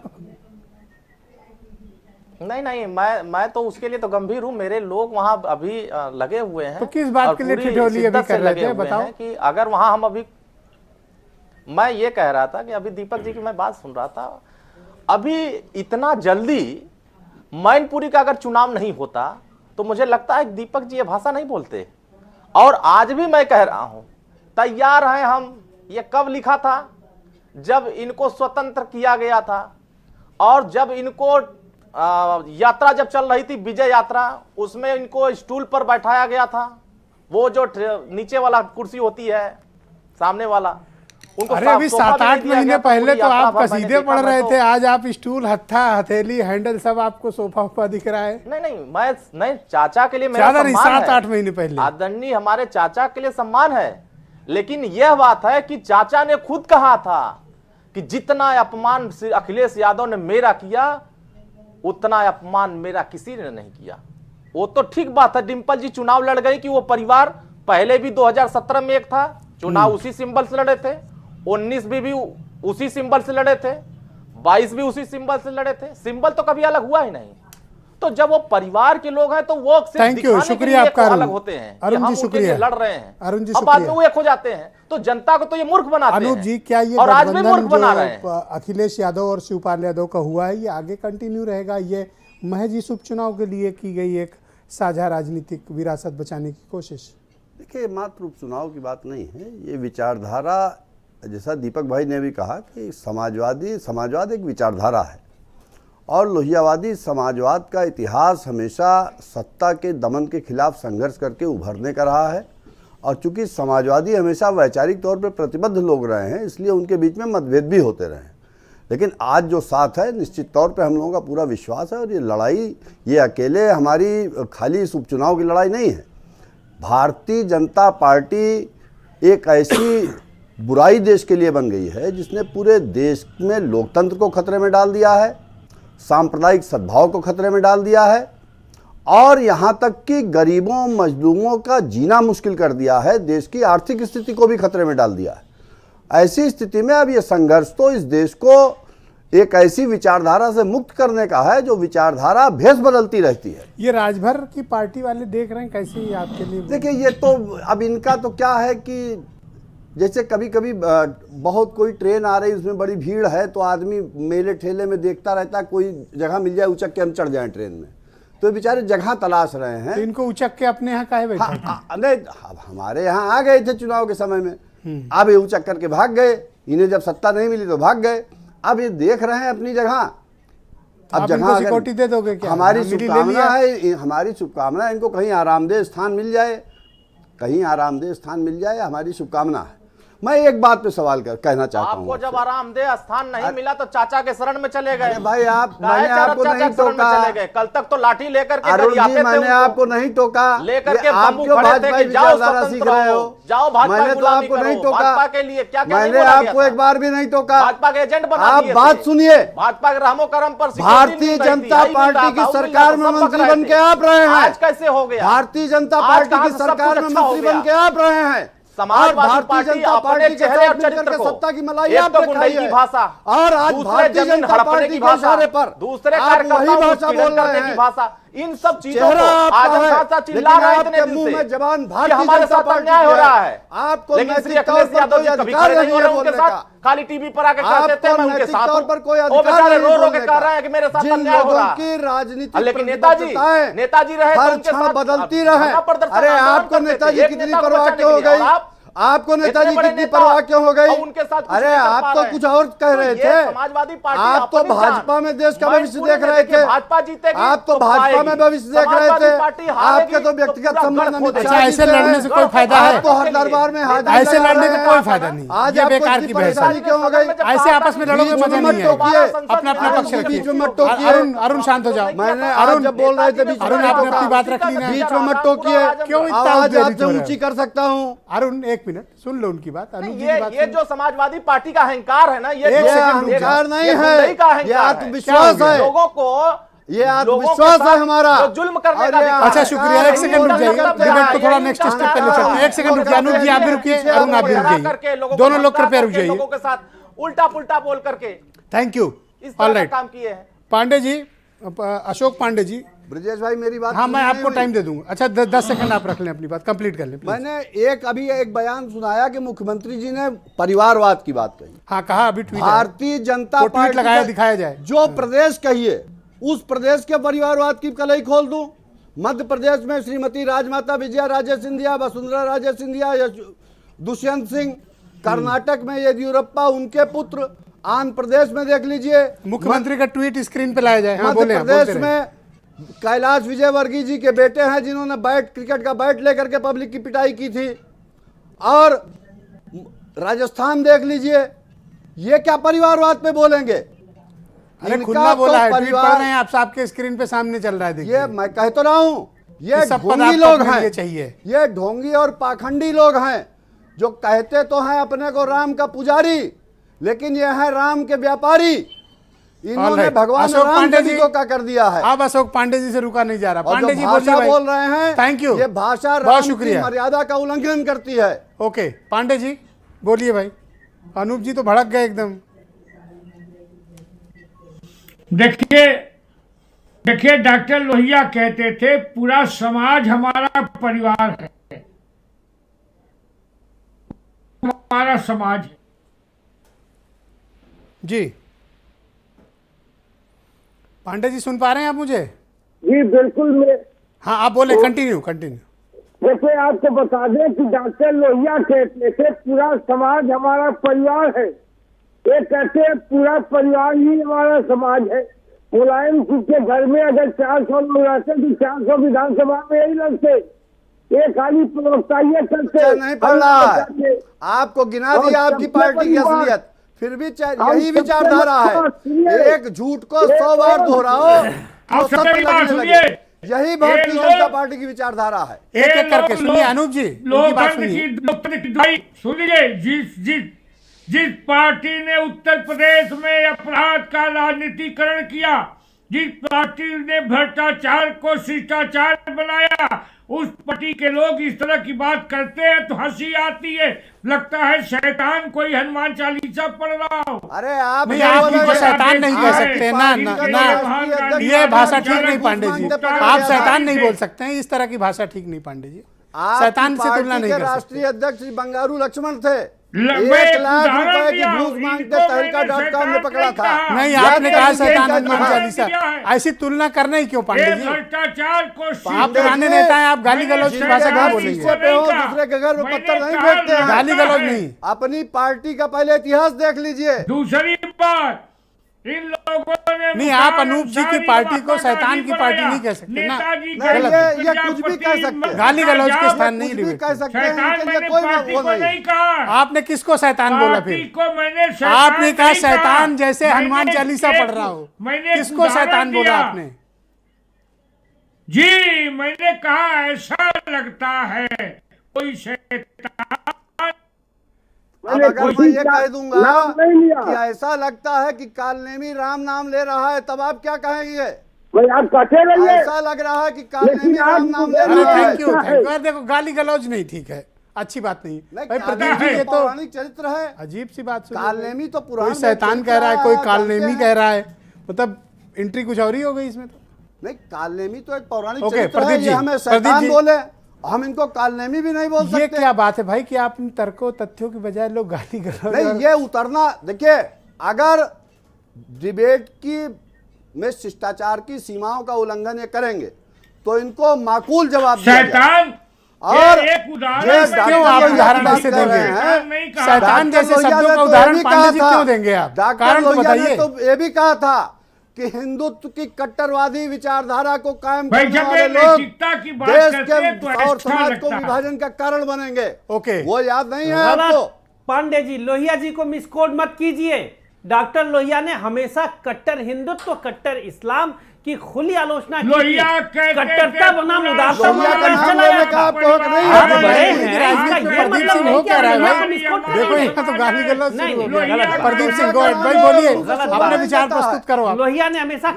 नहीं, मैं तो उसके लिए तो गंभीर हूँ। मेरे लोग वहाँ अभी लगे हुए हैं। तो किस बात के लिए ठिठोली अभी कर रहे थे, बताओ? कि अगर वहाँ हम अभी, मैं ये कह रहा था कि अभी दीपक जी की मैं बात सुन रहा था, अभी इतना जल्दी मैनपुरी का अगर चुनाव नहीं होता तो मुझे लगता है दीपक जी ये भाषा नहीं बोलते। और आज भी मैं कह रहा हूं, तैयार हैं हम। ये कब लिखा था? जब इनको स्वतंत्र किया गया था और जब इनको यात्रा जब चल रही थी, विजय यात्रा, उसमें इनको स्टूल पर बैठाया गया था। वो जो नीचे वाला कुर्सी होती है, सामने वाला, उनको अरे अभी 7-8 महीने पहले तो आप कसीदे पढ़ रहे थे, आज आप स्टूल, हत्था, हथेली, हैंडल सब आपको सोफा उपा दिख रहा है। नहीं, चाचा के लिए मेरा सम्मान है। 7-8 महीने पहले आदरणीय हमारे चाचा के लिए सम्मान है। लेकिन यह बात है कि चाचा ने खुद कहा था कि जितना अपमान अखिलेश यादव ने मेरा किया, उतना अपमान मेरा किसी ने नहीं किया। वो तो ठीक बात है, डिंपल जी चुनाव लड़ गई कि वो परिवार पहले भी 2017 में एक था, चुनाव उसी सिंबल से लड़े थे, 19 भी उसी सिंबल से लड़े थे, 22 भी उसी सिंबल से लड़े थे। सिंबल तो कभी अलग हुआ ही नहीं। तो जब वो परिवार के लोग हैं तो वो थैंक यू, शुक्रिया आपका अलग होते हैं। अरुण जी शुक्रिया, लड़ रहे हैं, अरुण जी अब बाद में वो एक हो जाते हैं तो जनता को तो ये मूर्ख बनाते हैं। अनूप जी, क्या ये और आज भी मूर्ख बना रहे हैं। अखिलेश यादव और शिवपाल यादव का हुआ है, ये आगे कंटिन्यू रहेगा? ये महज इस उपचुनाव के लिए की गई एक साझा राजनीतिक विरासत बचाने की कोशिश? देखिए, मात्र उपचुनाव की बात नहीं है, ये विचारधारा, जैसा दीपक भाई ने भी कहा कि समाजवाद एक विचारधारा है और लोहियावादी समाजवाद का इतिहास हमेशा सत्ता के दमन के खिलाफ संघर्ष करके उभरने का रहा है। और चूंकि समाजवादी हमेशा वैचारिक तौर पर प्रतिबद्ध लोग रहे हैं, इसलिए उनके बीच में मतभेद भी होते रहे हैं। लेकिन आज जो साथ है, निश्चित तौर पे हम लोगों का पूरा विश्वास है। और ये लड़ाई, ये अकेले हमारी खाली इस उपचुनाव की लड़ाई नहीं है। भारतीय जनता पार्टी एक ऐसी बुराई देश के लिए बन गई है, जिसने पूरे देश में लोकतंत्र को खतरे में डाल दिया है, सांप्रदायिक सद्भाव को खतरे में डाल दिया है और यहाँ तक कि गरीबों मजदूरों का जीना मुश्किल कर दिया है, देश की आर्थिक स्थिति को भी खतरे में डाल दिया है। ऐसी स्थिति में अब ये संघर्ष तो इस देश को एक ऐसी विचारधारा से मुक्त करने का है जो विचारधारा भेष बदलती रहती है। ये राजभर की पार्टी वाले देख रहे हैं कैसे ही आपके लिए? देखिए, ये तो अब इनका तो क्या है कि जैसे कभी कभी बहुत कोई ट्रेन आ रही, उसमें बड़ी भीड़ है, तो आदमी मेले ठेले में देखता रहता है कोई जगह मिल जाए उचक के हम चढ़ जाएं ट्रेन में, तो बेचारे जगह तलाश रहे हैं। तो इनको उचक के अपने यहाँ काहे बैठे? नहीं, हमारे यहाँ आ गए थे चुनाव के समय में, अब ये उचक करके भाग गए, इन्हें जब सत्ता नहीं मिली तो भाग गए, अब ये देख रहे हैं अपनी जगह। अब जगह सिक्योरिटी दे दोगे क्या? हमारी शुभकामना है, हमारी शुभकामना है इनको कहीं आरामदेह स्थान मिल जाए, कहीं आरामदेह स्थान मिल जाए, हमारी शुभकामना है। मैं एक बात पे सवाल कहना चाहता हूँ, आपको जब आरामदेह स्थान नहीं मिला तो चाचा के शरण में चले गए। भाई मैंने आपको नहीं टोका, कल तक तो लाठी लेकर के अरुण जी मैंने आपको नहीं टोका, लेकर के आप क्यों भाजपा विचारधारा सीख रहे हो? जाओ भाजपा, मैंने तो आपको नहीं टोका के लिए क्या मैंने आपको एक बार भी नहीं टोका। भाजपा के एजेंट बना आप बात सुनिए, भाजपा के रहमो करम पर भारतीय जनता पार्टी की सरकार में मंत्री बन के आप रहे हैं। आज कैसे हो गया? भारतीय जनता पार्टी की सरकार में मंत्री बन के आप रहे हैं। समाजवादी पार्टी अपने चेहरे और चरित्र को, सत्ता की मलाई एक तो गुंडई की भाषा और आज भारतीय जनता पार्टी के इशारे पर दूसरे कार्यकर्ताओं भाषा बोल रहे हैं, भाषा, इन सब चीजों को आज चिल्ला रहे हैं इतने दिन से जवान हमारे साथ अन्याय हो रहा है। आपको लेकिन श्री अखिलेश यादव जी कभी खड़े नहीं हो रहे उनके साथ, खाली टीवी पर आके कहते थे मैं उनके साथ हूं, वो बेचारे रो रो के कह रहे हैं कि मेरे साथ अन्याय हो रहा है। राजनीति लेकिन नेताजी रहे हर क्षण बदलती रहे। अरे आपको नेताजी कितनी परवाह क्यों हो गई? आपको नेताजी कितनी परवाह क्यों हो गई? अरे आप तो कुछ और कह रहे थे, समाजवादी पार्टी आप तो भाजपा में देश का भविष्य देख रहे थे, भाजपा जीतेगी, आप तो भाजपा में भविष्य देख रहे थे, आपके तो व्यक्तिगत संबंध ऐसे लड़ने से कोई फायदा है? आपको हर दरबार में ऐसे लड़ने का कोई फायदा नहीं, आज ये बेकार की परेशानी क्यों हो गई? ऐसे आपस में लड़ोगे मजा नहीं है, अपना अपना पक्ष रखिए। अरुण शांत हो जाओ। मैंने अरुण जब बोल रहे थे अरुण आपने अपनी बात रख ली ना, बीच में मत टोकिए, क्यों आवाज आपसे ऊंची कर सकता हूँ। अरुण एक मिनट सुन लो उनकी बात। ये जो समाजवादी पार्टी का अहंकार है ना, ये अहंकार नहीं है, ये आत्मविश्वास है लोगों को, ये आत्मविश्वास है हमारा। जुल्म करने का। अच्छा शुक्रिया, एक सेकंड रुक जाइए, डिबेट को थोड़ा नेक्स्ट स्टेप पे ले चलते हैं। एक सेकंड रुकिए, अनुज जी आप भी रुकिए, अरुण आप भी रुकिए, दोनों लोग कृपया रुक जाइए। लोगों के साथ उल्टा पुल्टा बोल करके थैंक यू, ऑलराइट काम किए हैं। पांडे जी, अशोक पांडे जी। ब्रजेश भाई मेरी बात, हाँ मैं आपको टाइम दे दूंगा। अच्छा 10 सेकंड आप रख लें, अपनी बात कंप्लीट कर लें। मैंने अभी एक बयान सुनाया कि मुख्यमंत्री जी ने परिवारवाद की बात कही। हाँ कहा, अभी ट्वीट भारतीय जनता पार्टी लगाया, दिखाया जाए जो प्रदेश कहिए उस प्रदेश के परिवारवाद की कलई खोल दूं। मध्य प्रदेश में श्रीमती राजमाता विजया राजे सिंधिया, वसुंधरा राजे सिंधिया, दुष्यंत सिंह, कर्नाटक में येदियुरप्पा उनके पुत्र, आंध्र प्रदेश में देख लीजिए मुख्यमंत्री का ट्वीट स्क्रीन पे लाया जाए। मध्य प्रदेश में कैलाश विजयवर्गीय जी के बेटे हैं जिन्होंने क्रिकेट का बैट लेकर के पब्लिक की पिटाई की थी, और राजस्थान देख लीजिए, ये क्या परिवारवाद पे बोलेंगे? अरे खुला बोला है, ट्वीट पढ़ रहे हैं आप, आपके स्क्रीन पे सामने चल रहा है, देखिए। ये मैं कह तो रहा हूं, ये ढोंगी लोग हैं, ये ढोंगी और पाखंडी लोग हैं जो कहते तो हैं अपने को राम का पुजारी, लेकिन ये है राम के व्यापारी। इन्होंने भगवान राम जी को क्या कर दिया है? अब अशोक पांडे जी से रुका नहीं जा रहा। पांडे जी बोल रहे हैं, थैंक यू, ये भाषा राम की मर्यादा का उल्लंघन करती है। ओके पांडे जी बोलिए भाई। अनूप जी तो भड़क गए एकदम। देखिए डॉक्टर लोहिया कहते थे पूरा समाज हमारा परिवार है, हमारा समाज है जी। पांडे जी सुन पा रहे हैं आप मुझे? जी बिल्कुल। हाँ आप बोले, कंटिन्यू। देखिए आपको बता दें कि डॉक्टर लोहिया कहते थे पूरा समाज हमारा परिवार है, ये कहते हैं पूरा परिवार ही हमारा समाज है। मुलायम सिंह के घर में अगर 400 लोग रहते तो 400 विधानसभा में यही लगते, ये खाली प्रवक्ता ये करते नहीं पड़ रहा है। आपको गिना दिया आपकी पार्टी की असलियत, फिर भी यही विचारधारा है। एक झूठ को 100 बार दोहराओ, यही भारतीय जनता पार्टी की विचारधारा है। एक एक करके सुनिए अनूप जी, उनकी बात सुनिए। सुनिए, जिस पार्टी ने उत्तर प्रदेश में अपराध का राजनीतिकरण किया, जिस पार्टी ने भ्रष्टाचार को शिष्टाचार बनाया, उस पार्टी के लोग इस तरह की बात करते हैं तो हंसी आती है, लगता है शैतान कोई हनुमान चालीसा पढ़ रहा हो। अरे आप नहीं, आप उनको शैतान नहीं कह सकते ना, ये भाषा ठीक नहीं पांडे जी, आप शैतान नहीं बोल सकते हैं, इस तरह की भाषा ठीक नहीं पांडे जी, शैतान से तुलना नहीं कर सकते। राष्ट्रीय अध्यक्ष बंगारू लक्ष्मण थे, 1 लाख रुपए की घूस मांगते तहलका.com में पकड़ा था। नहीं, आपने कहा शैतान हनुमान चालीसा, ऐसी तुलना करना ही क्यों पांडे जी? भ्रष्टाचार को आप पुराने नेता हैं, आप गाली गलौज की भाषा क्या बोलेंगे? दूसरे के घर में पत्थर नहीं फेंकते हैं, गाली गलौज नहीं। अपनी पार्टी का पहले इतिहास देख लीजिए। दूसरी बात, इन लोगों ने नहीं, आप अनूप जी की पार्टी को शैतान की पार्टी नहीं कह सकते ना, ये कुछ भी कह सकते हैं, गाली गलौज के स्थान नहीं कुछ भी कह सकते हैं, शैतान इनके लिए मैंने कोई पार्टी वो को नहीं कहा। आपने किसको शैतान बोला? पार्टी फिर को मैंने आपने कहा नहीं शैतान जैसे मैंने हनुमान चालीसा पढ़ रहा हो, मैंने किसको उदाहरण शैतान बोला दिया। आपने? जी, मैंने कहा ऐसा लगता है कोई शैतान। अब अगर मैं ये कह दूंगा कि ऐसा लगता है कि कालनेमी राम नाम ले रहा है, तब आप क्या कहेंगे? भाई आप कहते रहिए, ऐसा लग रहा है कि कालनेमी राम नाम ले अरे रहा है। Thank you. देखो गाली गलौज नहीं ठीक है, अच्छी बात नहीं। भाई प्रदीप जी, ये तो पौराणिक चरित्र है, अजीब सी बात। कालनेमी तो पुराना, कोई शैतान कह रहा है, कोई कालनेमी कह रहा है, मतलब एंट्री कुछ और ही हो गई इसमें तो। नहीं, कालनेमी तो एक पौराणिक ओके, चरित्र है, प्रदीप जी, ये हमें प्रदीप शैतान जी। बोले, हम इनको कालनेमी भी नहीं बोल सकते। ये क्या बात है भाई कि आप इन तर्कों तथ्यों की बजाय लोग गाली गलौज। नहीं, ये उतरना, देखिए अगर डिबेट की में शिष्टाचार की सीमाओं का उल्लंघन ये करेंगे तो इनको माकूल जवाब दिया जाए। शैतान और एक उदाहरण क्यों आप उदाहरण ऐसे देंगे? शैतान जैसे शब्दों का उदाहरण पांडे जी क्यों देंगे आप? कारण तो बताइए। तो ये भी कहा था कि हिंदुत्व की कट्टरवादी विचारधारा को कायम करने वाले लोग देश के और समाज को विभाजन का कारण बनेंगे। ओके, वो याद नहीं है आपको? पांडे जी, लोहिया जी को मिसकोड मत कीजिए। डॉक्टर लोहिया ने हमेशा कट्टर हिंदुत्व, कट्टर इस्लाम की खुली आलोचना की थी। कट्टरता बनाम उदारता प्रदीप सिंह हो क्या रहा है भाई? देखो यहाँ तो गाली गलौज शुरू हो गया। प्रदीप सिंह भाई बोलिए, अपने विचार प्रस्तुत करो आप। लोहिया ने हमेशा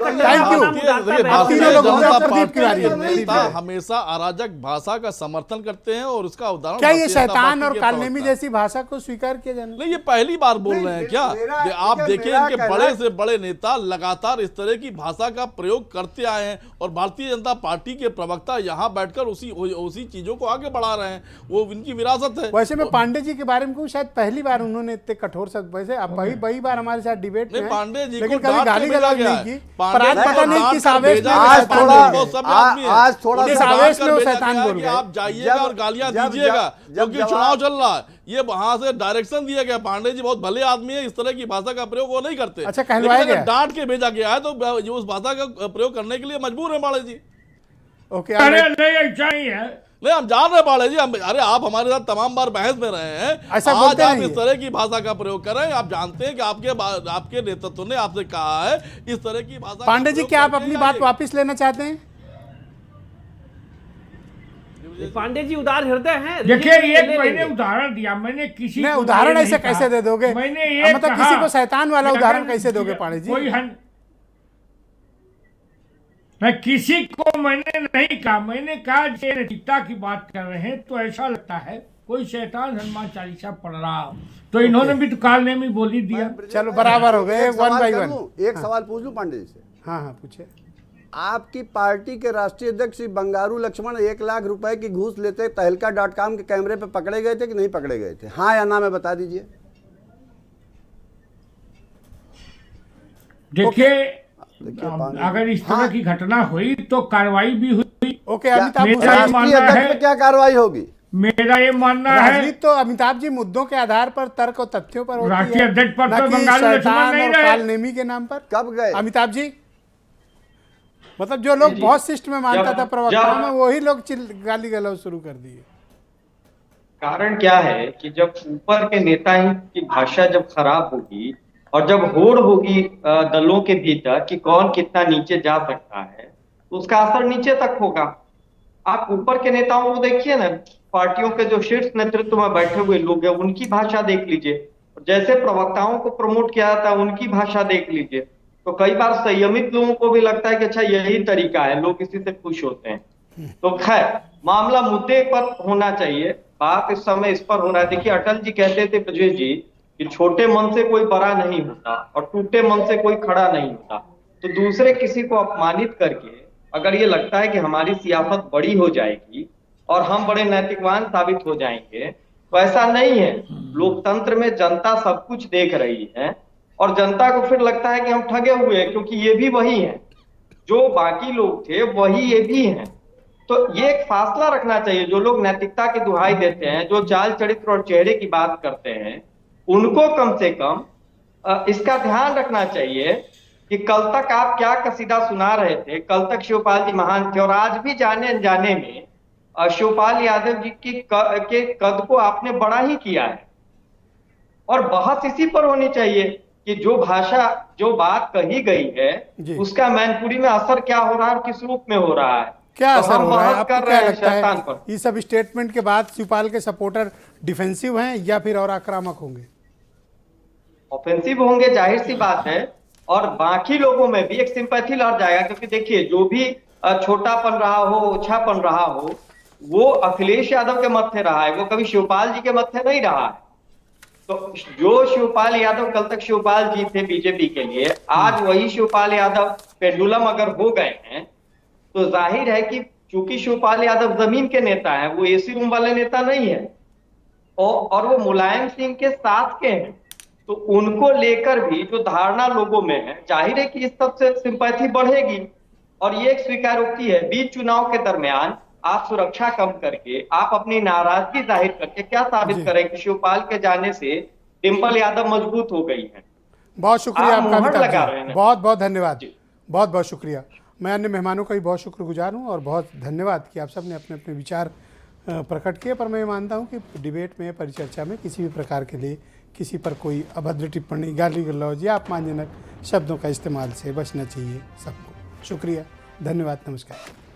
हमेशा अराजक भाषा का समर्थन करते हैं और उसका उदाहरण क्या ये शैतान और कालनेमी जैसी भाषा को स्वीकार किया जाना? नहीं, ये पहली बार बोल रहे हैं क्या? आप देखिए इनके बड़े से बड़े नेता लगातार इस तरह की भाषा का प्रयोग करते आए हैं और भारतीय जनता पार्टी के प्रवक्ता यहाँ बैठकर उसी चीजों को आगे बढ़ा रहे हैं, वो इनकी विरासत है। वैसे मैं पांडे जी के बारे में कहूँ, शायद पहली बार उन्होंने इतने कठोर शब्द, वैसे अब वही बार हमारे साथ डिबेट में पांडे जी लेकिन को कभी गाली गलौज नहीं की। पर आज पता नहीं किस आवेश में आज थोड़ा इस आवेश में वो शैतान बोल गए। आप जाइएगा और गालियां दीजिएगा क्योंकि चुनाव चल रहा है। ये वहां से डायरेक्शन दिया गया, पांडे जी बहुत भले आदमी है, इस तरह की भाषा का प्रयोग वो नहीं करते। अच्छा, कहलवाया गया, डांट के भेजा गया है तो उस भाषा का प्रयोग करने के लिए मजबूर है पांडे जी। ओके, अरे नहीं ऐसा ही है। नहीं, हम जान रहे पांडे जी, अरे आप हमारे साथ तमाम बार बहस में रहे हैं, ऐसा आज आप इस तरह की भाषा का प्रयोग कर रहे हैं। आप जानते हैं कि आपके नेतृत्व ने आपसे कहा है इस तरह की भाषा। पांडे जी, क्या आप अपनी बात वापस लेना चाहते हैं? पांडे जी उदार हृदय हैं। देखिए, एक मैंने उदाहरण दिया, मैंने किसी को उदाहरण ऐसे कैसे दे दोगे? मैंने मतलब किसी को शैतान वाला उदाहरण कैसे दोगे पांडे जी? मैं किसी को मैंने नहीं कहा, मैंने कहा जो नैतिकता की बात कर रहे हैं तो ऐसा लगता है कोई शैतान हनुमान चालीसा पढ़ रहा हो, तो इन्होंने भी तो कालनेमी बोल ही दिया। चलो बराबर हो गए, 1 बाई 1। एक सवाल पूछ लूं पांडे जी से? हाँ हाँ पूछे। आपकी पार्टी के राष्ट्रीय अध्यक्ष श्री बंगारू लक्ष्मण 1 लाख रुपए की घूस लेते तहलका.com के कैमरे पे पकड़े गए थे कि नहीं पकड़े गए थे? हाँ या ना में बता दीजिए। देखिए, अगर इस तरह की घटना हुई तो कार्रवाई भी हुई। ओके, अमिताभ में क्या कार्रवाई होगी? मेरा ये मानना है, राजनीति तो अमिताभ जी मुद्दों के आधार पर, तर्क और तथ्यों पर होती है। राष्ट्रीय अध्यक्ष पर तो बंगाली लक्ष्मण नहीं रहे। कालनेमी के नाम पर कब गए अमिताभ जी? मतलब जो लोग बहुत शिष्ट में मानता था प्रवक्ता में, वही लोग गाली गलौज शुरू कर दिए। कारण क्या है कि जब ऊपर के नेता ही की भाषा जब खराब होगी और जब होड़ होगी दलों के भीतर कि कौन कितना नीचे जा सकता है, तो उसका असर नीचे तक होगा। आप ऊपर के नेताओं को देखिए ना, पार्टियों के जो शीर्ष नेतृत्व में बैठे हुए लोग हैं उनकी भाषा देख लीजिए, जैसे प्रवक्ताओं को प्रमोट किया जाता है उनकी भाषा देख लीजिए, तो कई बार संयमित लोगों को भी लगता है कि अच्छा यही तरीका है, लोग इसी से खुश होते हैं। तो खैर मामला मुद्दे पर होना चाहिए, बात इस समय इस पर हो रहा है। देखिए अटल जी कहते थे ब्रजेश जी कि छोटे मन से कोई बड़ा नहीं होता और टूटे मन से कोई खड़ा नहीं होता। तो दूसरे किसी को अपमानित करके अगर ये लगता है कि हमारी सियासत बड़ी हो जाएगी और हम बड़े नैतिकवान साबित हो जाएंगे, तो ऐसा नहीं है। लोकतंत्र में जनता सब कुछ देख रही है और जनता को फिर लगता है कि हम ठगे हुए हैं, क्योंकि ये भी वही हैं जो बाकी लोग थे, वही ये भी हैं। तो ये एक फासला रखना चाहिए। जो लोग नैतिकता की दुहाई देते हैं, जो चाल चरित्र और चेहरे की बात करते हैं, उनको कम से कम इसका ध्यान रखना चाहिए कि कल तक आप क्या कसीदा सुना रहे थे, कल तक शिवपाल जी महान थे और आज भी जाने अनजाने में शिवपाल यादव जी के कद को आपने बड़ा ही किया है। और बहस इसी पर होनी चाहिए कि जो भाषा, जो बात कही गई है उसका मैनपुरी में असर क्या हो रहा है और किस रूप में हो रहा है, क्या तो असर हम हो रहा है, बहस आपको कर क्या रहे हैं लगता शैतान है? पर। ये सब स्टेटमेंट के बाद शिवपाल के सपोर्टर डिफेंसिव हैं या फिर और आक्रामक होंगे? ऑफेंसिव होंगे, जाहिर सी बात है, और बाकी लोगों में भी एक सिंपैथी लड़ जाएगा। क्योंकि देखिए जो भी छोटापन रहा हो, ओछापन रहा हो, वो अखिलेश यादव के मत्थे रहा है, वो कभी शिवपाल जी के मत्थे नहीं रहा है। तो जो शिवपाल यादव कल तक शिवपाल जी थे बीजेपी के लिए, आज वही शिवपाल यादव पेंडुलम अगर हो गए हैं, तो जाहिर है कि चूंकि शिवपाल यादव जमीन के नेता हैं, वो एसी रूम वाले नेता नहीं है और वो मुलायम सिंह के साथ के हैं, तो उनको लेकर भी जो धारणा लोगों में है, जाहिर है कि इस सबसे सिंपैथी बढ़ेगी। और ये एक स्वीकारोक्ति है, बीच चुनाव के दरमियान आप सुरक्षा कम करके, आप अपनी नाराजगी जाहिर करके क्या साबित करें कि शिवपाल के जाने से डिंपल यादव मजबूत हो गई है। बहुत शुक्रिया आप आपका मुहर अमिताभ लगा जी। रहे हैं। बहुत बहुत धन्यवाद, बहुत बहुत शुक्रिया। मैं अन्य मेहमानों का भी बहुत शुक्रगुजार हूँ और बहुत धन्यवाद कि आप सब ने अपने अपने विचार प्रकट किए। पर मैं मानता हूँ कि डिबेट में, परिचर्चा में किसी भी प्रकार के लिए किसी पर कोई अभद्र टिप्पणी, गाली गलौज या अपमानजनक शब्दों का इस्तेमाल से बचना चाहिए सबको। शुक्रिया, धन्यवाद, नमस्कार।